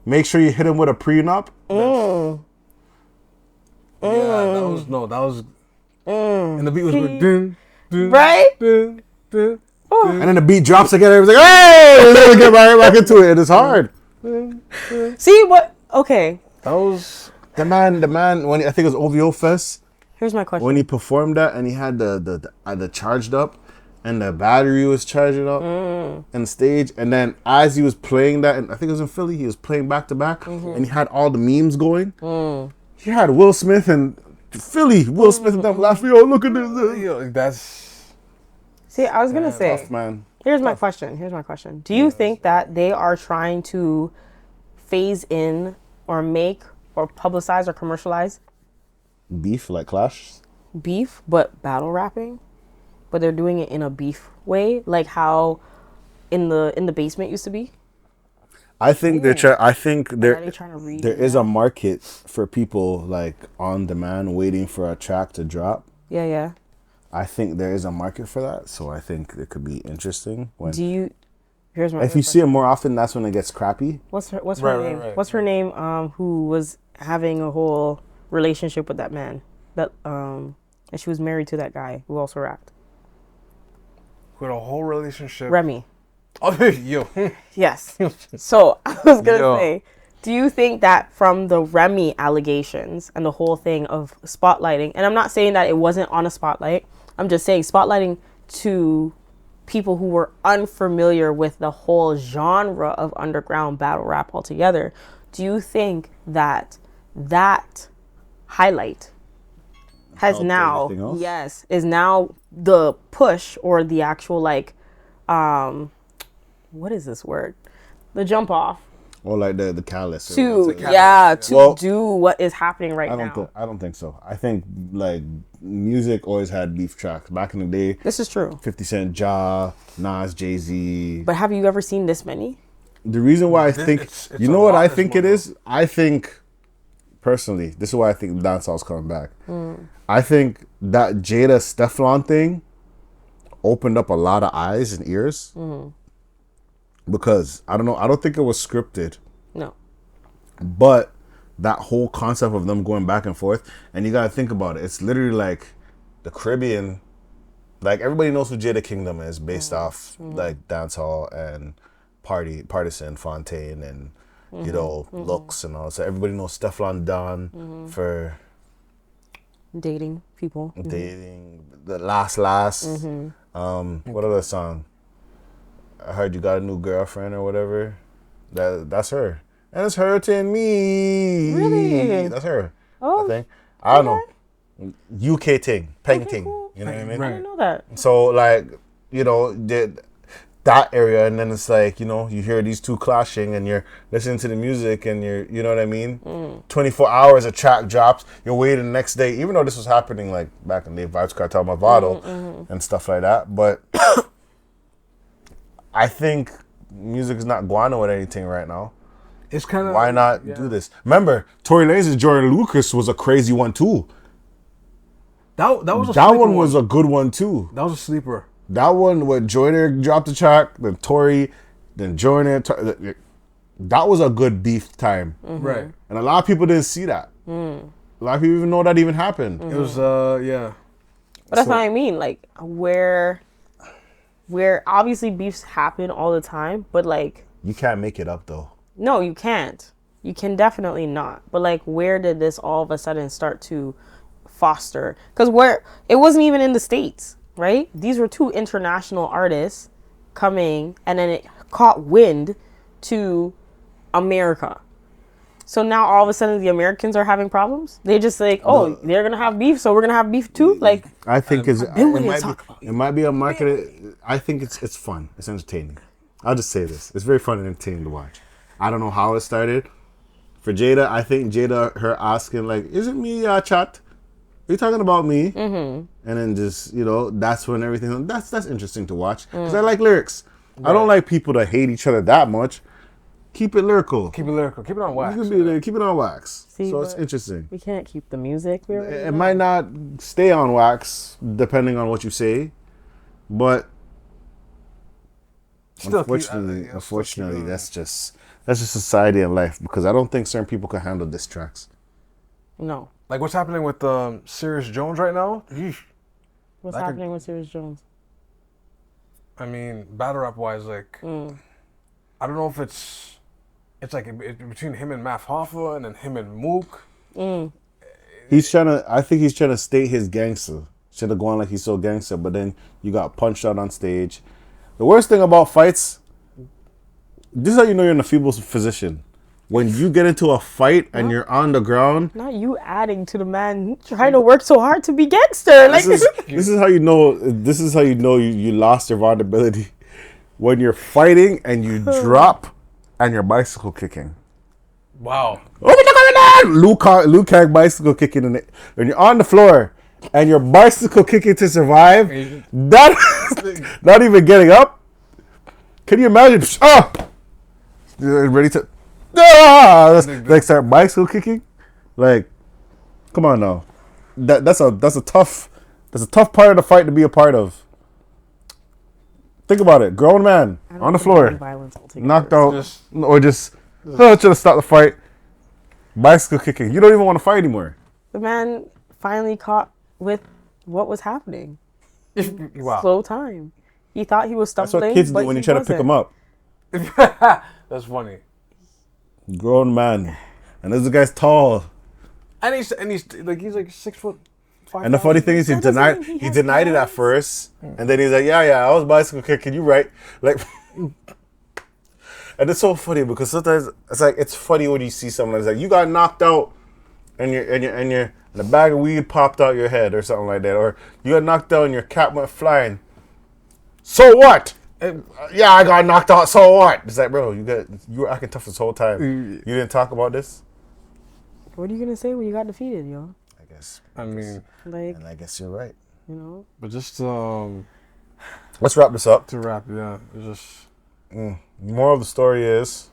make sure you hit him with a prenup. That was. And the beat was like, dun, dun, right? Dun, dun, and then the beat drops again. Everybody's like, hey! Then we get right back into it. And it's hard. See what? Okay. That was the man. When I think it was OVO Fest. Here's my question. When he performed that and he had the charged up, and the battery was charging up on stage, and then as he was playing that, and I think it was in Philly, he was playing back to back, and he had all the memes going. He had Will Smith and Will Smith and them laughing. Yo, look at this. That's. See, I was gonna say. Tough, man. Here's my question. Do you think that they are trying to phase in or make or publicize or commercialize Beef like Clash? beef, but battle rapping? But they're doing it in a beef way, like how in the basement used to be. I think there there is a market for people like on demand waiting for a track to drop. Yeah. I think there is a market for that, so I think it could be interesting. Here's my. If you see it more often, that's when it gets crappy. What's her name? Right. What's her name? Who was having a whole relationship with that man? And she was married to that guy who also rapped. With a whole relationship. Remy. Oh, yo. Yes. So I was gonna say, do you think that from the Remy allegations and the whole thing of spotlighting, and I'm not saying that it wasn't on a spotlight, I'm just saying spotlighting to people who were unfamiliar with the whole genre of underground battle rap altogether, do you think that highlight is now the push or the actual what is this word? The jump off. Or like the callus. To do what is happening right now. I don't think so. I think like music always had beef tracks. Back in the day. This is true. 50 Cent, Ja, Nas, Jay-Z. But have you ever seen this many? The reason why I think, you know what I think it is? I think, personally, this is why I think dancehall's coming back. I think that Jada Steflon thing opened up a lot of eyes and ears. Because I don't think it was scripted. No. But that whole concept of them going back and forth, and you gotta think about it. It's literally like the Caribbean. Like everybody knows who Jada Kingdom is based off like dancehall and partisan Fontaine and looks and all. So everybody knows Steflon Don for dating people. Dating the last. What other song? I heard you got a new girlfriend or whatever. That's her. And it's hurting me. Really? That's her. Oh. I think. I don't know. UK thing. Peng ting. Cool. You know what I mean? I didn't know that. So like, that area, and then it's like, you hear these two clashing and you're listening to the music and you're, you know what I mean? 24 hours a track drops. You're waiting the next day, even though this was happening like back in the Vibes Cartel Movado and stuff like that. But I think music is not going with anything right now. It's kind of Why not do this? Remember, Tory Lanez and Jordan Lucas was a crazy one too. That was a That sleeper one was a good one too. That was a sleeper. That one with Jordan dropped the track, then Tory, then Jordan. That was a good beef time. Right. And a lot of people didn't see that. A lot of people even know that even happened. It was yeah. But that's what I mean. Like where obviously beefs happen all the time, but like You can't make it up though. no, you can't. You can definitely not. But like where did this all of a sudden start to foster? Because where it wasn't even in the States, right? These were two international artists coming, and then it caught wind to America. So now all of a sudden the Americans are having problems. They're just like, oh, they're gonna have beef, so we're gonna have beef too. Like I think it might be a market. I think it's fun. It's entertaining. I'll just say this: it's very fun and entertaining to watch. I don't know how it started. For Jada, I think her asking like, "Is it me, chat? Are you talking about me?" And then just that's when everything. That's interesting to watch because I like lyrics. Right. I don't like people that hate each other that much. Keep it lyrical. Keep it lyrical. Keep it on wax. Keep it on wax. See, so it's interesting. We can't keep the music. It might not stay on wax depending on what you say, but unfortunately, that's just society and life because I don't think certain people can handle diss tracks. No. Like what's happening with Sirius Jones right now? What's happening with Sirius Jones? I mean, battle rap wise, like I don't know if it's like between him and Math Hoffa and then him and Mook. I think he's trying to state his gangster. Should have gone like he's so gangster, but then you got punched out on stage. The worst thing about fights, this is how you know you're in a feeble position. When you get into a fight and you're on the ground. Not you adding to the man trying to work so hard to be gangster. Like this is how you know. This is how you know you lost your vulnerability. When you're fighting and you drop and you're bicycle kicking. Wow. Luke Hag bicycle kicking in it. When you're on the floor and you're bicycle kicking to survive, not even getting up. Can you imagine? You're ready to like start bicycle kicking? Like, come on now. That's a tough part of the fight to be a part of. Think about it. Grown man on the floor, knocked out, or just trying to stop the fight. Bicycle kicking. You don't even want to fight anymore. The man finally caught with what was happening. Wow. Slow time. He thought he was stumbling. That's what kids do when you try to pick them up. That's funny. Grown man, and this guy's tall. And he's like 6 foot. And the funny thing is, he denied it at first, and then he's like, "Yeah, I was bicycle kicking. You right?" Like, and it's so funny because sometimes it's funny when you see someone that's like, "You got knocked out, and the bag of weed popped out your head or something like that, or you got knocked out and your cap went flying." So what? Yeah, I got knocked out. So what? It's like, bro, you were acting tough this whole time. You didn't talk about this. What are you gonna say when you got defeated, yo? I guess you're right. But just let's wrap this up. To wrap, yeah. It's just Moral of the story is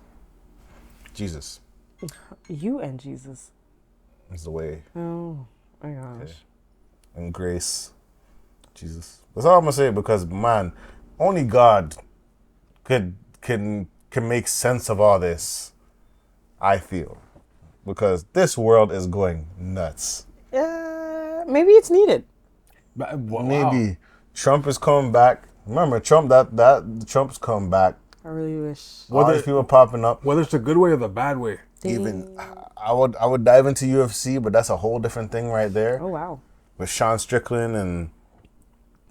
Jesus. You and Jesus is the way. Oh my gosh. Okay. And grace, Jesus. That's all I'm gonna say because man, only God can make sense of all this. I feel because this world is going nuts. Maybe it's needed. Wow. Maybe Trump is coming back. Remember Trump? That Trump's coming back. I really wish. All these people popping up. Whether it's the good way or the bad way. Even I would dive into UFC, but that's a whole different thing right there. Oh wow. With Sean Strickland and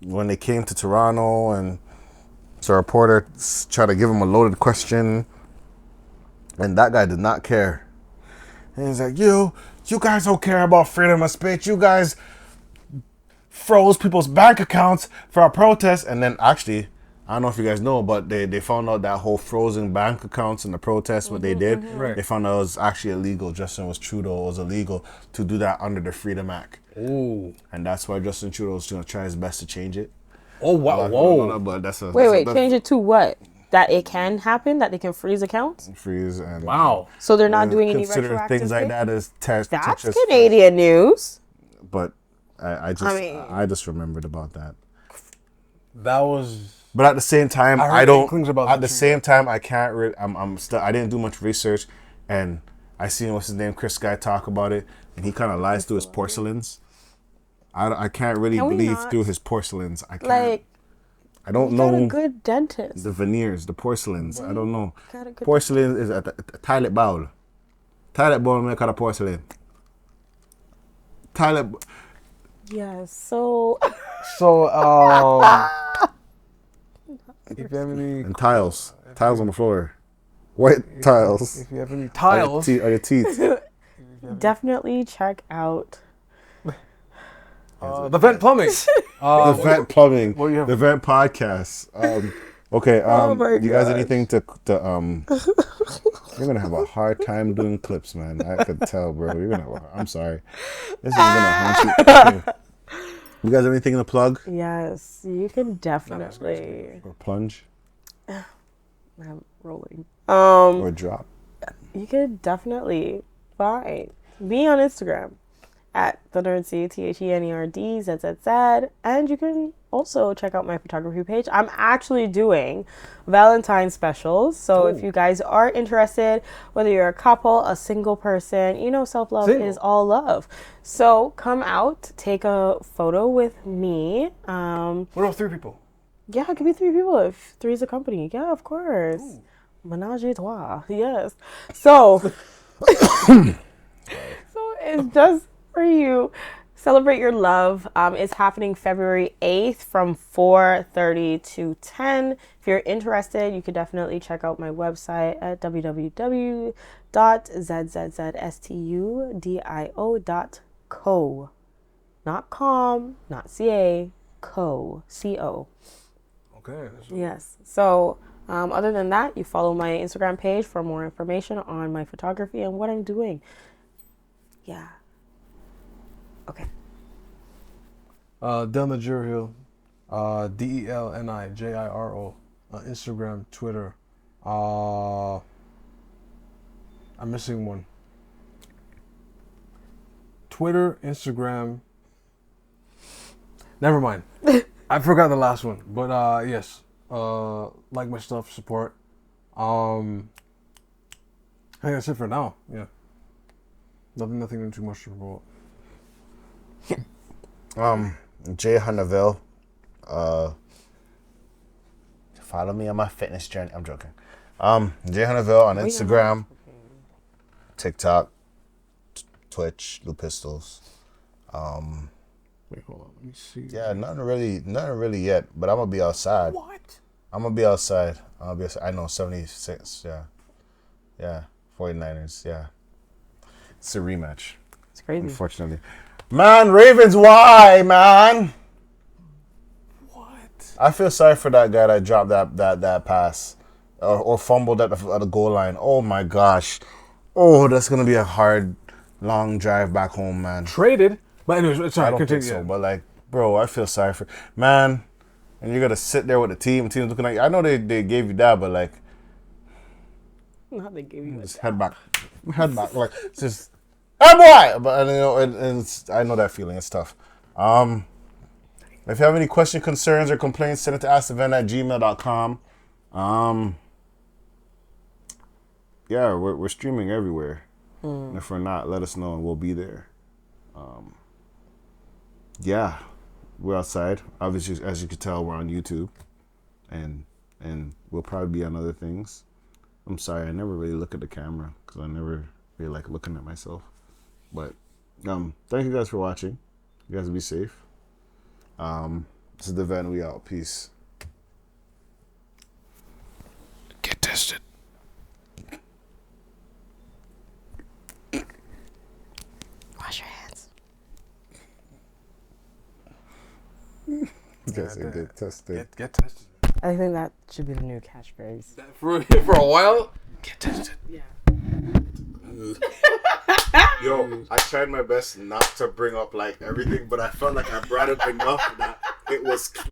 when they came to Toronto and so a reporter tried to give him a loaded question, and that guy did not care. And he's like, you guys don't care about freedom of speech. You guys froze people's bank accounts for our protest. And then actually, I don't know if you guys know, but they found out that whole frozen bank accounts and the protests, what they did, Right. They found out it was actually illegal. Trudeau was illegal to do that under the Freedom Act. Ooh. And that's why Justin Trudeau is going to try his best to change it. Oh, wow. No, but that's Wait, change it to what? that it can happen, that they can freeze accounts. Freeze and Wow. So they're not doing any consider retroactive things like thing? that as test. That's Canadian news. But I just remembered about that. That was. But at the same time, heard I don't. inklings about At that the too. same time, I can't. I'm still. I didn't do much research, and I seen what's his name, Chris Guy, talk about it, and he kind of lies through his porcelains. I can't really Can we believe not? through his porcelains. I can't. Like, I don't you got a know good dentist. the veneers, the porcelains. I don't know. Got a good Porcelain is a toilet bowl. Toilet bowl make out of porcelain. Toilet. Yes, so So, if you have any, And tiles. Tiles on the floor. White tiles. if you have any On tiles, your teeth. definitely check out. the vent plumbing. The Vent Plumbing. What do you have? The Vent Podcast. Okay. my you guys gosh. anything to you're gonna have a hard time doing clips, man. I could tell, bro. You're gonna have I'm sorry. This is gonna haunt you. Okay. You guys have anything to plug Yes, you can definitely. or plunge I'm rolling. or drop? You could definitely find me on Instagram at thenerdsy, TheNerdZZZ, and you can also check out my photography page. I'm actually doing Valentine's specials, so if you guys are interested, whether you're a couple, a single person, you know, self-love Single. is all love. So come out, take a photo with me. What about 3 people? Yeah, it could be 3 people if 3 is a company. Yeah, of course. Menage a trois. Yes. So, so it's just for you. Celebrate your love. It's happening February 8th from 4:30 to 10. If you're interested, you could definitely check out my website at www.zzstudio.co. Not com, not ca, co, co. Okay. Yes. So, other than that, you follow my Instagram page for more information on my photography and what I'm doing. Yeah. Okay. Del Nigiro, DELNIJIRO, Instagram, Twitter. I'm missing one. Twitter, Instagram. Never mind. I forgot the last one. But yes. Like my stuff, support. I think that's it for now. Yeah. Nothing too much to promote. Jay Hunnaville. Follow me on my fitness journey. I'm joking. Jay Hunnaville on Instagram, TikTok, Twitch, Blue Pistols. Wait, hold on. Let me see. Yeah, nothing really yet. But I'm gonna be outside. What? I'm gonna be outside. I know 76. Yeah. 49ers. Yeah. It's a rematch. It's crazy. Unfortunately. Man, Ravens, why, man? What? I feel sorry for that guy that dropped that pass or fumbled at the goal line. Oh my gosh. Oh, that's gonna be a hard, long drive back home, man. Traded. But anyways, I sorry, don't continue. think so, but like, bro, I feel sorry for man. And you're gonna sit there with the team's looking like I know they gave you that, but like, Not they gave you just head back, like just. Hey boy, but you know, and I know that feeling. It's tough. If you have any questions, concerns, or complaints, send it to askthevent@gmail.com. Yeah, we're streaming everywhere. And if we're not, let us know and we'll be there. Yeah, we're outside. Obviously, as you can tell, we're on YouTube, and we'll probably be on other things. I'm sorry, I never really look at the camera because I never really like looking at myself. But thank you guys for watching. You guys be safe. This is the Van. We out. Peace. Get tested. Wash your hands. Get tested. Get tested. I think that should be the new catchphrase. For a while, get tested. Yeah. Yo, I tried my best not to bring up like everything, but I felt like I brought up enough that it was